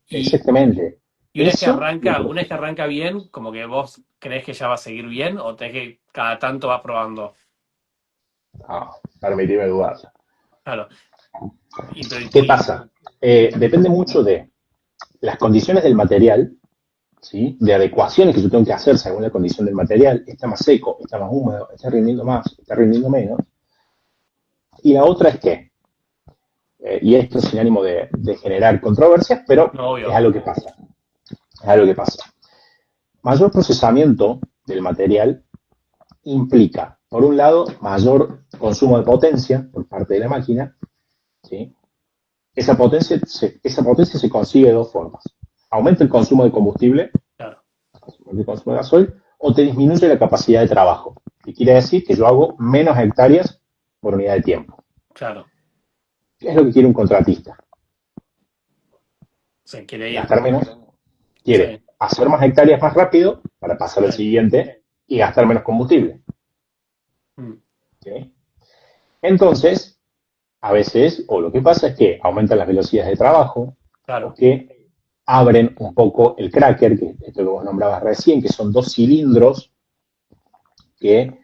Y, exactamente. y Eso, una vez que arranca bien, como que vos crees que ya va a seguir bien, o tenés que cada tanto vas probando. permitime dudar. Claro. Y, ¿Qué pasa? Depende mucho de las condiciones del material, ¿sí? De adecuaciones que yo tengo que hacer según la condición del material. Está más seco, está más húmedo, está rindiendo más, está rindiendo menos. Y la otra es que, y esto sin ánimo de generar controversias, pero no, es obvio. algo que pasa. Es algo que pasa. Mayor procesamiento del material implica, por un lado, mayor consumo de potencia por parte de la máquina ¿sí? Esa potencia se consigue de dos formas. Aumenta el consumo de combustible, Claro, el consumo de gasoil, o te disminuye la capacidad de trabajo. Que quiere decir que yo hago menos hectáreas por unidad de tiempo. claro. ¿Qué es lo que quiere un contratista? Se quiere ir. Gastar menos. Quiere Sí, hacer más hectáreas más rápido para pasar al sí. siguiente y gastar menos combustible. Mm, ¿Sí? Entonces, a veces, o lo que pasa es que aumentan las velocidades de trabajo, o claro, que abren un poco el cracker, que esto que vos nombrabas recién, que son dos cilindros que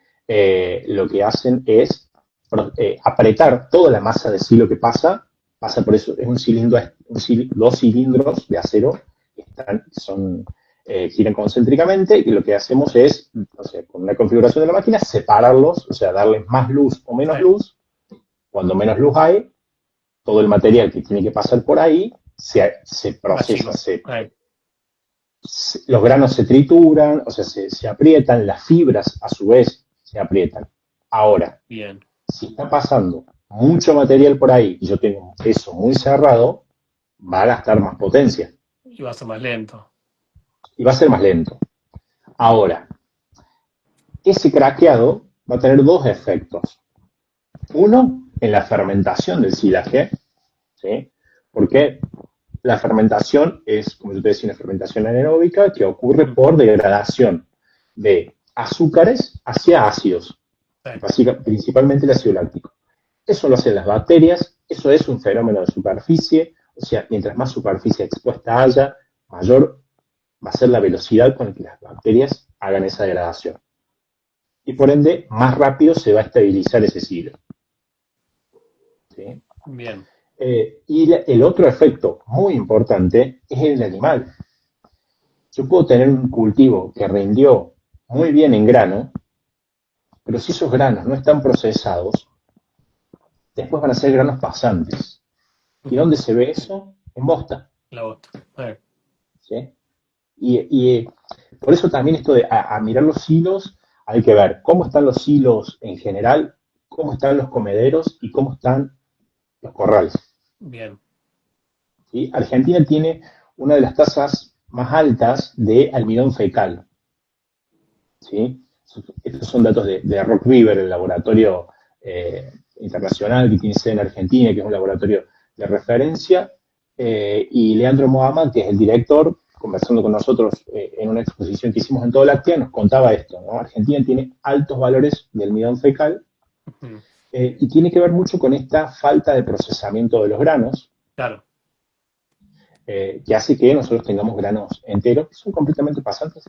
lo que hacen es apretar toda la masa de silo que pasa por eso, es un cilindro, dos cilindros de acero que giran concéntricamente, y lo que hacemos es, o sea, con una configuración de la máquina, separarlos, o sea, darles más luz o sí. menos luz. Cuando menos luz hay, todo el material que tiene que pasar por ahí se Más procesa, chico. los granos se trituran, o sea, se aprietan, las fibras a su vez se aprietan. Ahora, Bien. si está pasando mucho material por ahí y yo tengo un peso muy cerrado, va a gastar más potencia Y va a ser más lento. y va a ser más lento. Ahora, ese craqueado va a tener dos efectos. Uno, en la fermentación del silaje, ¿sí? Porque la fermentación es, como yo te decía, una fermentación anaeróbica que ocurre Mm, por degradación de azúcares hacia ácidos, sí, principalmente el ácido láctico. Eso lo hacen las bacterias, eso es un fenómeno de superficie, o sea, mientras más superficie expuesta haya, mayor va a ser la velocidad con la que las bacterias hagan esa degradación. Y por ende, más rápido se va a estabilizar ese silo. ¿Sí? bien. El otro efecto muy importante es el animal. Yo puedo tener un cultivo que rindió muy bien en grano, pero si esos granos no están procesados, después van a ser granos pasantes. ¿Y Ujú, dónde se ve eso? En bosta. la bota. ¿Sí? Y por eso también esto de a mirar los hilos, hay que ver cómo están los hilos en general, cómo están los comederos y cómo están los corrales. Bien. ¿Sí? Argentina tiene una de las tasas más altas de almidón fecal. ¿Sí? Estos son datos de Rock River, el laboratorio internacional que tiene sede en Argentina, que es un laboratorio de referencia, y Leandro Mohamed, que es el director, conversando con nosotros en una exposición que hicimos en Todo Láctea, nos contaba esto, ¿no? Argentina tiene altos valores de almidón fecal, Ujú, y tiene que ver mucho con esta falta de procesamiento de los granos, claro, que hace que nosotros tengamos granos enteros, que son completamente pasantes,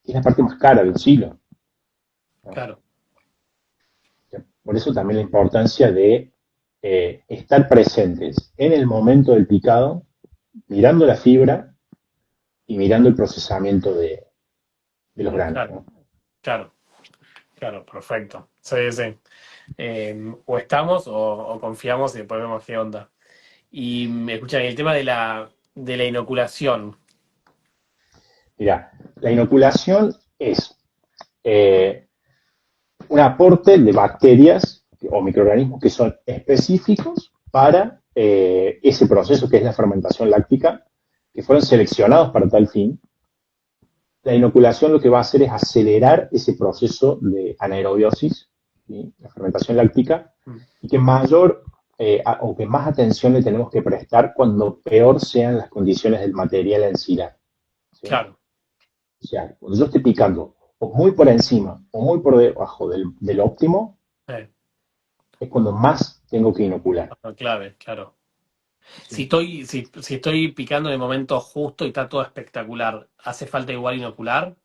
que es la parte más cara del silo, ¿no? claro. Por eso también la importancia de estar presentes en el momento del picado, mirando la fibra y mirando el procesamiento de los granos, Claro, ¿no? claro, claro, perfecto. Sí, sí. O estamos o confiamos y después vemos qué onda. Y me escuchan, el tema de la inoculación. Mira, la inoculación es eh, un aporte de bacterias o microorganismos que son específicos para ese proceso que es la fermentación láctica, que fueron seleccionados para tal fin. La inoculación lo que va a hacer es acelerar ese proceso de anaerobiosis, ¿sí? La fermentación láctica, Mm, y que mayor o que más atención le tenemos que prestar cuando peor sean las condiciones del material en sí. ¿Sí? claro, O sea, cuando yo esté picando o muy por encima o muy por debajo del óptimo, eh, es cuando más tengo que inocular. clave, claro. Si ¿Sí? estoy, si estoy picando en el momento justo y está todo espectacular, ¿hace falta igual inocular?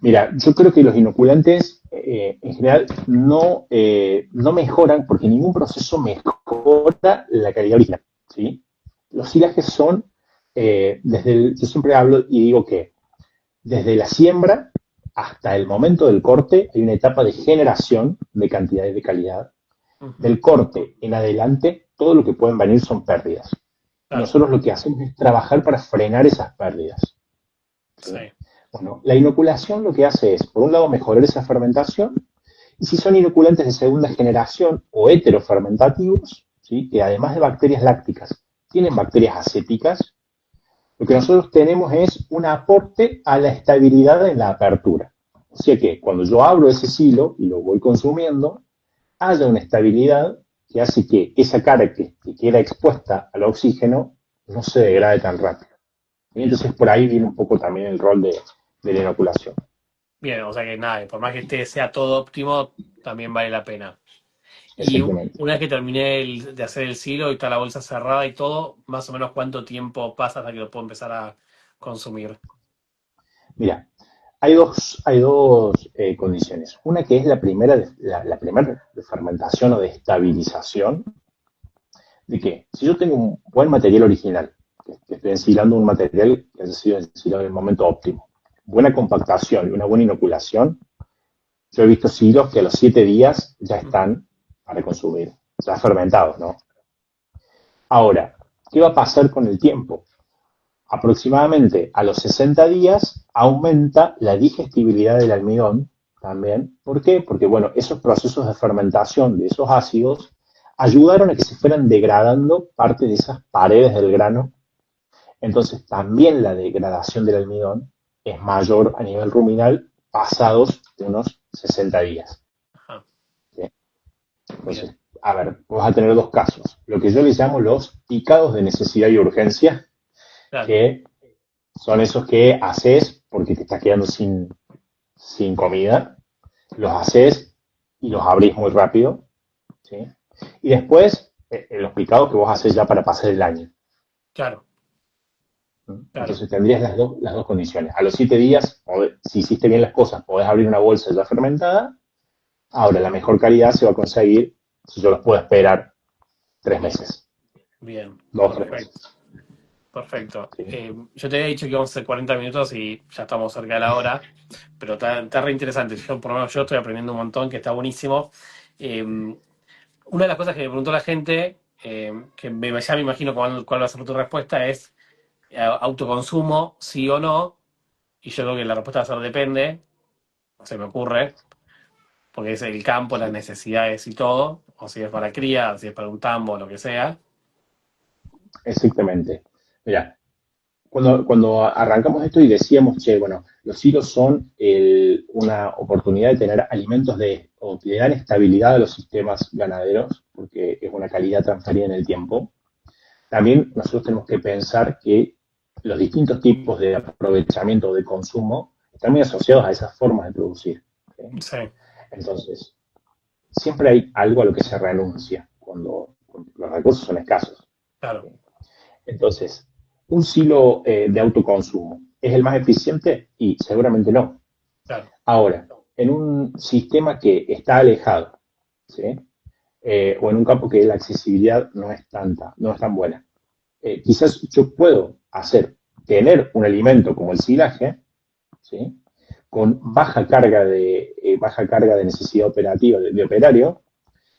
Mira, yo creo que los inoculantes en general no mejoran porque ningún proceso mejora la calidad original. ¿Sí? Los silajes son, yo siempre hablo y digo que desde la siembra hasta el momento del corte hay una etapa de generación de cantidad y de calidad. Ujú, Del corte en adelante, todo lo que pueden venir son pérdidas. Y claro, nosotros lo que hacemos es trabajar para frenar esas pérdidas. sí, ¿Sí? Bueno, la inoculación lo que hace es, por un lado, mejorar esa fermentación, y si son inoculantes de segunda generación o heterofermentativos, ¿sí? Que además de bacterias lácticas, tienen bacterias acéticas, lo que nosotros tenemos es un aporte a la estabilidad en la apertura. O sea que cuando yo abro ese silo y lo voy consumiendo, haya una estabilidad que hace que esa cara que queda expuesta al oxígeno no se degrade tan rápido. Y Bien. entonces por ahí viene un poco también el rol de la inoculación. Bien, o sea que nada, por más que sea todo óptimo, también vale la pena. Y Exactamente. una vez que terminé de hacer el silo y está la bolsa cerrada y todo, más o menos cuánto tiempo pasa hasta que lo puedo empezar a consumir. Mira, hay dos condiciones. Una que es la primera de fermentación o de estabilización, de que si yo tengo un buen material original, que estoy ensilando un material que haya sido ensilado en el momento óptimo, buena compactación y una buena inoculación, yo he visto silos que a los 7 días ya están para consumir, ya fermentados, ¿no? Ahora, ¿qué va a pasar con el tiempo? Aproximadamente a los 60 días aumenta la digestibilidad del almidón también. ¿Por qué? Porque, bueno, esos procesos de fermentación de esos ácidos ayudaron a que se fueran degradando parte de esas paredes del grano. Entonces, también la degradación del almidón es mayor a nivel ruminal pasados unos 60 días. Ajá, ¿Sí? bien, Entonces, a ver, vas a tener dos casos. Lo que yo les llamo los picados de necesidad y urgencia, claro, que son esos que haces porque te estás quedando sin comida, los haces y los abrís muy rápido, ¿sí? Y después, los picados que vos haces ya para pasar el año. claro, claro. Entonces tendrías las dos condiciones. A los 7 días, si hiciste bien las cosas, podés abrir una bolsa ya fermentada. Ahora, la mejor calidad se va a conseguir si yo los puedo esperar 3 meses, Bien, 2 o 3 meses. perfecto, perfecto. ¿Sí? Yo te había dicho que íbamos a hacer 40 minutos y ya estamos cerca de la hora, pero está re interesante. Yo, por lo menos yo estoy aprendiendo un montón, que está buenísimo. Eh, una de las cosas que me preguntó la gente, que ya me imagino cuál va a ser tu respuesta, es autoconsumo, sí o no. Y yo creo que la respuesta va a ser depende, se me ocurre, porque es el campo, las necesidades y todo, o si es para cría, si es para un tambo, lo que sea. Exactamente. Mira, cuando arrancamos esto y decíamos, che, bueno, los silos son una oportunidad de tener alimentos o que le dan estabilidad a los sistemas ganaderos, porque es una calidad transferida en el tiempo. También nosotros tenemos que pensar que los distintos tipos de aprovechamiento o de consumo están muy asociados a esas formas de producir. ¿Sí? Sí, Entonces, siempre hay algo a lo que se renuncia cuando los recursos son escasos. claro, ¿Sí? Entonces, un silo de autoconsumo, ¿es el más eficiente? Y seguramente no. claro, Ahora, en un sistema que está alejado, ¿sí? O en un campo que la accesibilidad no es tanta, no es tan buena, quizás yo puedo tener un alimento como el silaje, ¿sí? Con baja carga de necesidad operativa de operario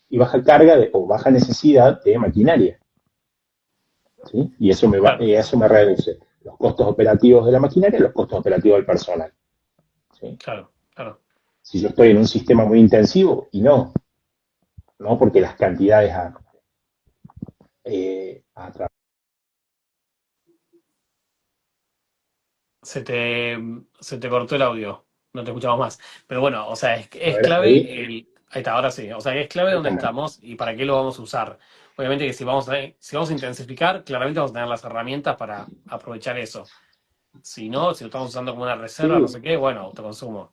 y baja necesidad de maquinaria. ¿Sí? Y claro, eso me reduce los costos operativos de la maquinaria y los costos operativos del personal. ¿Sí? claro, claro. Si yo estoy en un sistema muy intensivo, y no porque las cantidades a Se te, se te cortó el audio, no te escuchamos más. Pero bueno, o sea, es ver, clave ahí está, ahora sí. O sea, es clave ahí dónde estamos. estamos y para qué lo vamos a usar. Obviamente que si vamos a intensificar, claramente vamos a tener las herramientas para aprovechar eso. Si no, si lo estamos usando como una reserva, no Sí, sé qué, bueno, autoconsumo.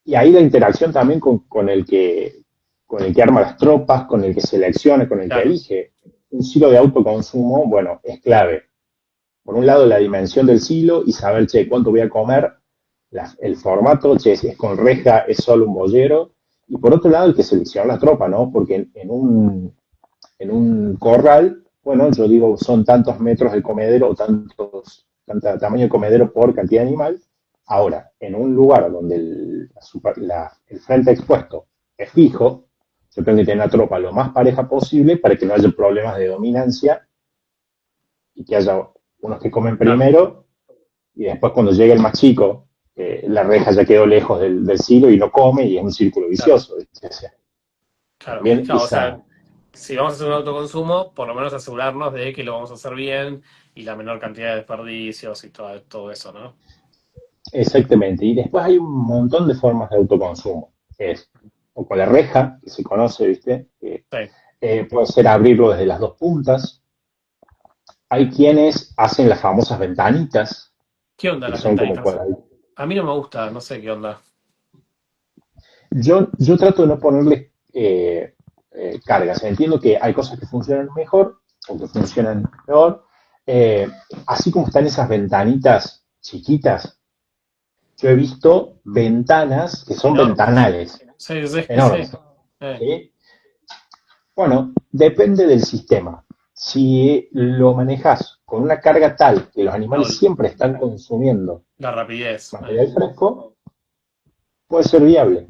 y ahí la interacción también con el que arma las tropas, con el que selecciona, con el que Claro, elige. Un silo de autoconsumo, bueno, es clave. Por un lado, la dimensión del silo y saber, che, cuánto voy a comer, el formato, che, si es con reja, es solo un bollero. Y por otro lado, el que selecciona la tropa, ¿no? Porque en un corral, bueno, yo digo, son tantos metros de comedero o tanta tamaño de comedero por cantidad de animal. Ahora, en un lugar donde el frente expuesto es fijo, yo tengo que tener la tropa lo más pareja posible para que no haya problemas de dominancia y que haya unos que comen claro, primero y después cuando llegue el más chico, la reja ya quedó lejos del silo y no come y es un círculo claro, vicioso. ¿Viste? O sea, claro. también Claro, o sea, esa... si vamos a hacer un autoconsumo, por lo menos asegurarnos de que lo vamos a hacer bien y la menor cantidad de desperdicios y todo eso, ¿no? Exactamente. Y después hay un montón de formas de autoconsumo. Es o con la reja, que se conoce, ¿viste? Sí. Puede ser abrirlo desde las dos puntas. Hay quienes hacen las famosas ventanitas, ¿Qué onda que las son como ventanitas? cuadraditas. A mí no me gusta, no sé qué onda. Yo trato de no ponerle cargas. Entiendo que hay cosas que funcionan mejor o que funcionan peor. Eh, Así como están esas ventanitas chiquitas, yo he visto ventanas que son Enormes. ventanales, Sí, sí, sí. enormes. Eh, ¿Sí? Bueno, depende del sistema. Si lo manejas con una carga tal que los animales no, siempre están consumiendo la rapidez. material fresco, puede ser viable.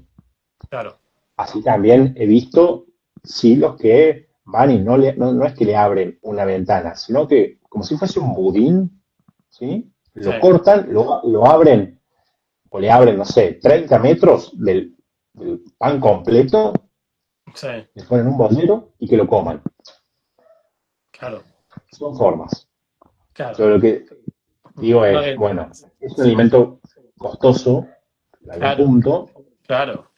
Claro. Así también he visto silos que van y no es que le abren una ventana, sino que como si fuese un budín, ¿sí? Sí, Lo cortan, lo abren o le abren, no sé, 30 metros del pan completo, sí, le ponen un bolero y que lo coman. claro, Son formas. Yo claro. lo que digo No, es, bueno, es un sí, alimento costoso en algún claro, punto. claro.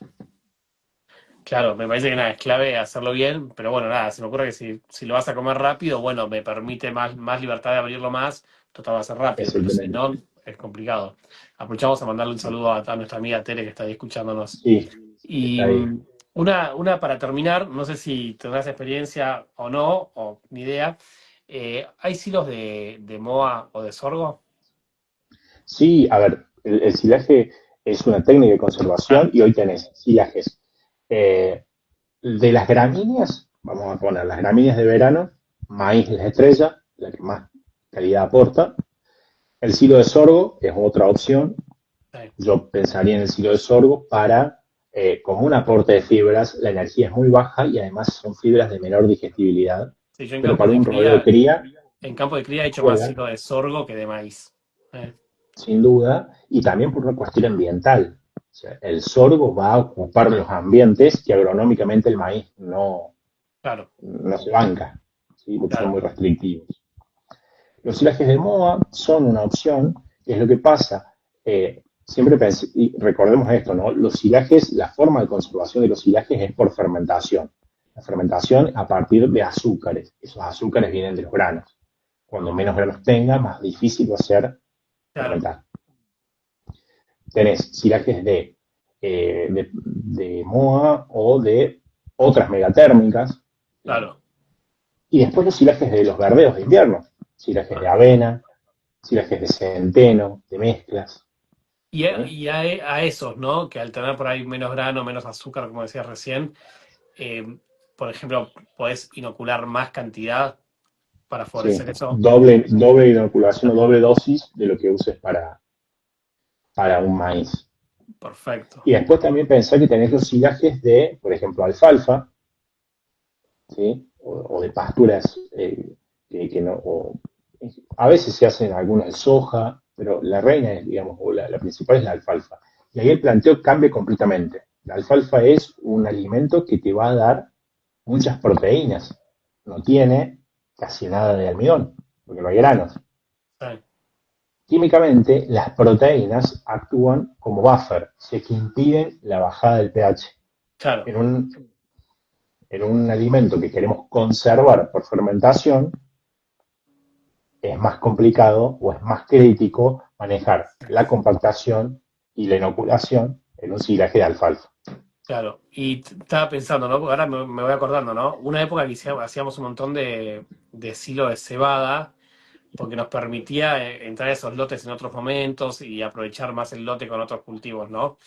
Claro, me parece que nada, es clave hacerlo bien, pero bueno, nada, se me ocurre que si lo vas a comer rápido, bueno, me permite más libertad de abrirlo más, total va a ser rápido, pero si Exactamente. no, es complicado. Aprovechamos a mandarle un saludo a nuestra amiga Tere que está ahí escuchándonos. Sí, Y está ahí. una para terminar, no sé si tendrás experiencia o no, o ni idea, ¿hay silos de moa o de sorgo? Sí, a ver, el silaje es una técnica de Ah, conservación y hoy tenés silajes eh, de las gramíneas, vamos a poner las gramíneas de verano, maíz es la estrella, la que más calidad aporta. El silo de sorgo es otra opción. sí. Yo pensaría en el silo de sorgo para, como un aporte de fibras, la energía es muy baja y además son fibras de menor digestibilidad, Sí, yo pero para un rodeo de cría en campo de cría he hecho más juegan silo de sorgo que de maíz. sin duda, y también por una cuestión ambiental. O sea, el sorgo va a ocupar los ambientes que agronómicamente el maíz Claro, no se banca, ¿sí? Porque son claro, muy restrictivos. Los silajes de MOA son una opción, que es lo que pasa. Siempre pensé, y recordemos esto, ¿no? Los silajes, la forma de conservación de los silajes es por fermentación. La fermentación a partir de azúcares. Esos azúcares vienen de los granos. Cuando menos granos tenga, más difícil va a ser claro, fermentar. Tenés silajes de MOA o de otras megatérmicas, ¿sí? claro. Y después los silajes de los verdeos de invierno, silajes de Ah. avena, silajes de centeno, de mezclas, ¿sí? A esos, ¿no? Que al tener por ahí menos grano, menos azúcar, como decías recién, eh, por ejemplo, podés inocular más cantidad para Sí, favorecer eso. doble inoculación o doble dosis de lo que uses para un maíz. Perfecto. Y después también pensar que tenés los silajes de, por ejemplo, alfalfa, ¿sí? O de pasturas que no, a veces se hacen algunas de soja, pero la reina es, digamos, o la principal es la alfalfa. Y ahí el planteo cambia completamente. La alfalfa es un alimento que te va a dar muchas proteínas. No tiene casi nada de almidón, porque no hay granos. Sí, Químicamente, las proteínas actúan como buffer, o sea que impiden la bajada del pH. claro, En un alimento que queremos conservar por fermentación, es más complicado o es más crítico manejar la compactación y la inoculación en un silaje de alfalfa. claro. Y estaba pensando, ¿no? Porque ahora me voy acordando, ¿no? Una época que hacíamos un montón de silo de cebada porque nos permitía entrar a esos lotes en otros momentos y aprovechar más el lote con otros cultivos, ¿no?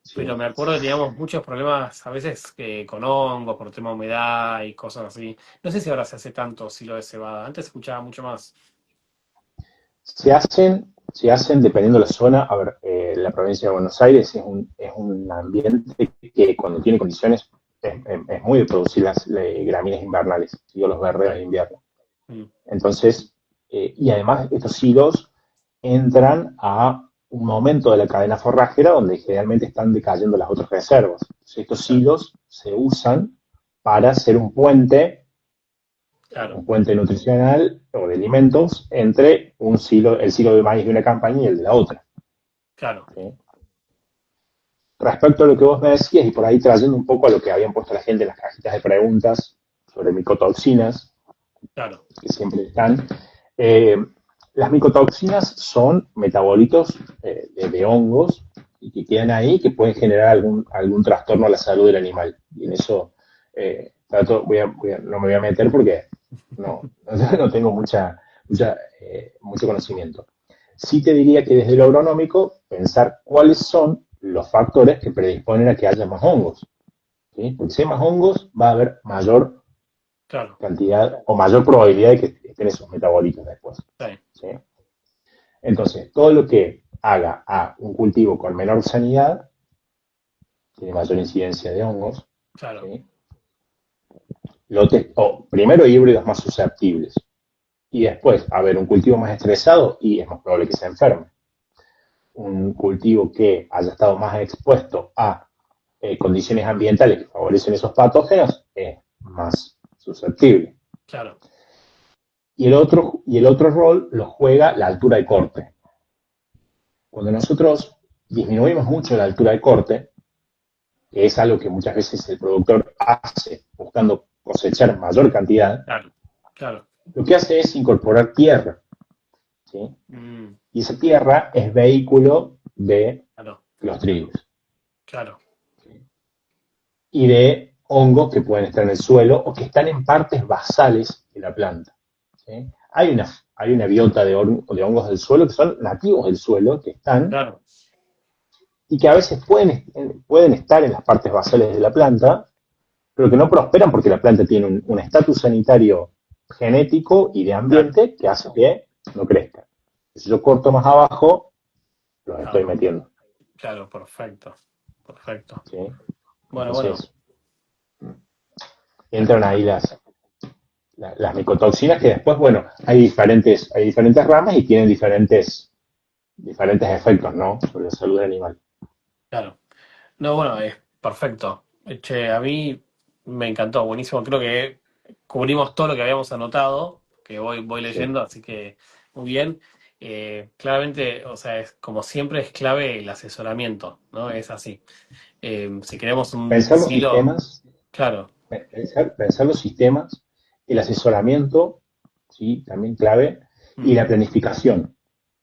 Sí. Pero me acuerdo que teníamos muchos problemas a veces con hongos, por tema de humedad y cosas así. No sé si ahora se hace tanto silo de cebada. Antes se escuchaba mucho más. Se hacen dependiendo de la zona. A ver, la provincia de Buenos Aires es un ambiente que cuando tiene condiciones es muy de producir las gramíneas invernales, ¿sí? O los verdeos de Sí. invierno. Mm, Entonces, y además estos silos entran a un momento de la cadena forrajera donde generalmente están decayendo las otras reservas. Entonces, estos claro, silos se usan para ser Claro, un puente nutricional o de alimentos entre el silo de maíz de una campaña y el de la otra. claro, ¿Sí? Respecto a lo que vos me decías, y por ahí trayendo un poco a lo que habían puesto la gente en las cajitas de preguntas sobre micotoxinas, claro, que siempre están, eh, las micotoxinas son metabolitos de hongos y que quedan ahí que pueden generar algún trastorno a la salud del animal. Y en eso no me voy a meter porque no, no tengo mucho conocimiento. Sí te diría que desde lo agronómico, pensar cuáles son los factores que predisponen a que haya más hongos. ¿Sí? Porque si hay más hongos, va a haber mayor claro. cantidad o mayor probabilidad de que estén esos metabolitos después. Sí, ¿Sí? Entonces, todo lo que haga a un cultivo con menor sanidad tiene mayor incidencia de hongos. claro, ¿Sí? Primero, híbridos más susceptibles. Y después, a ver, un cultivo más estresado y es más probable que se enferme. Un cultivo que haya estado más expuesto a condiciones ambientales que favorecen esos patógenos es más susceptible. claro, Y el otro rol lo juega la altura de corte. Cuando nosotros disminuimos mucho la altura de corte, que es algo que muchas veces el productor hace buscando cosechar mayor cantidad, claro, claro. lo que hace es incorporar tierra. ¿Sí? Mm, Y esa tierra es vehículo de claro, los trigos claro, y de hongos que pueden estar en el suelo o que están en partes basales de la planta. ¿Sí? Hay una biota de hongos del suelo que son nativos del suelo, que están claro, y que a veces pueden estar en las partes basales de la planta, pero que no prosperan porque la planta tiene un estatus sanitario genético y de claro, ambiente que hace que no crezca. Si yo corto más abajo, los estoy claro, metiendo. claro, perfecto, perfecto. ¿Sí? Bueno, bueno, Entonces, entran ahí las micotoxinas que después, bueno, hay diferentes ramas y tienen diferentes efectos, ¿no? Sobre la salud del animal. claro. No, bueno, es perfecto. Che, a mí me encantó, buenísimo. Creo que cubrimos todo lo que habíamos anotado, que voy Sí. leyendo, así que muy bien. Claramente, o sea, es, como siempre es clave el asesoramiento, ¿no? Es así. Si queremos un Pensar los silo, sistemas, claro. pensar los sistemas, el asesoramiento, ¿sí? También clave, y Mm, la planificación.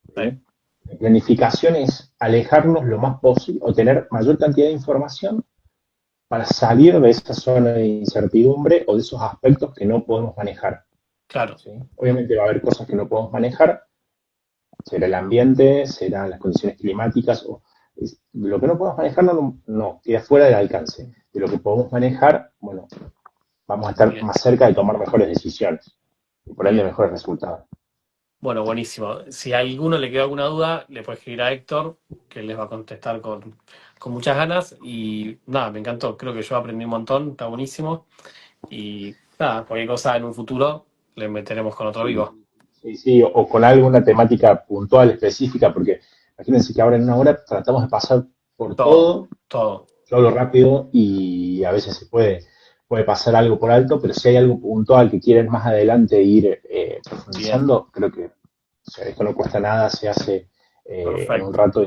sí, ¿Sí? La planificación es alejarnos lo más posible o tener mayor cantidad de información para salir de esa zona de incertidumbre o de esos aspectos que no podemos manejar. claro, ¿Sí? Obviamente va a haber cosas que no podemos manejar, será el ambiente, serán las condiciones climáticas, lo que no podemos manejar no, queda fuera del alcance. De lo que podemos manejar, bueno, vamos a estar bien, más cerca de tomar mejores decisiones y por ende bien. mejores resultados. Bueno, buenísimo. Si a alguno le queda alguna duda, le puede escribir a Héctor, que les va a contestar con muchas ganas. Y nada, me encantó. Creo que yo aprendí un montón, está buenísimo. Y nada, cualquier cosa en un futuro le meteremos con otro Sí, vivo. sí, sí, o con alguna temática puntual, específica, porque imagínense que ahora en una hora tratamos de pasar por Todo, todo. todo. Yo hablo rápido y a veces puede pasar algo por alto, pero si hay algo puntual que quieren más adelante ir Bien, profundizando, creo que esto no cuesta nada, se hace en un perfecto. rato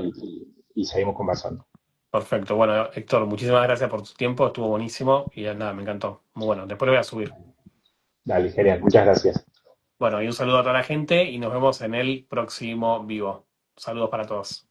y seguimos conversando. Perfecto. Bueno, Héctor, muchísimas gracias por tu tiempo, estuvo buenísimo y nada, me encantó. Muy bueno, después lo voy a subir. Dale, genial, muchas gracias. Bueno, y un saludo a toda la gente y nos vemos en el próximo vivo. Saludos para todos.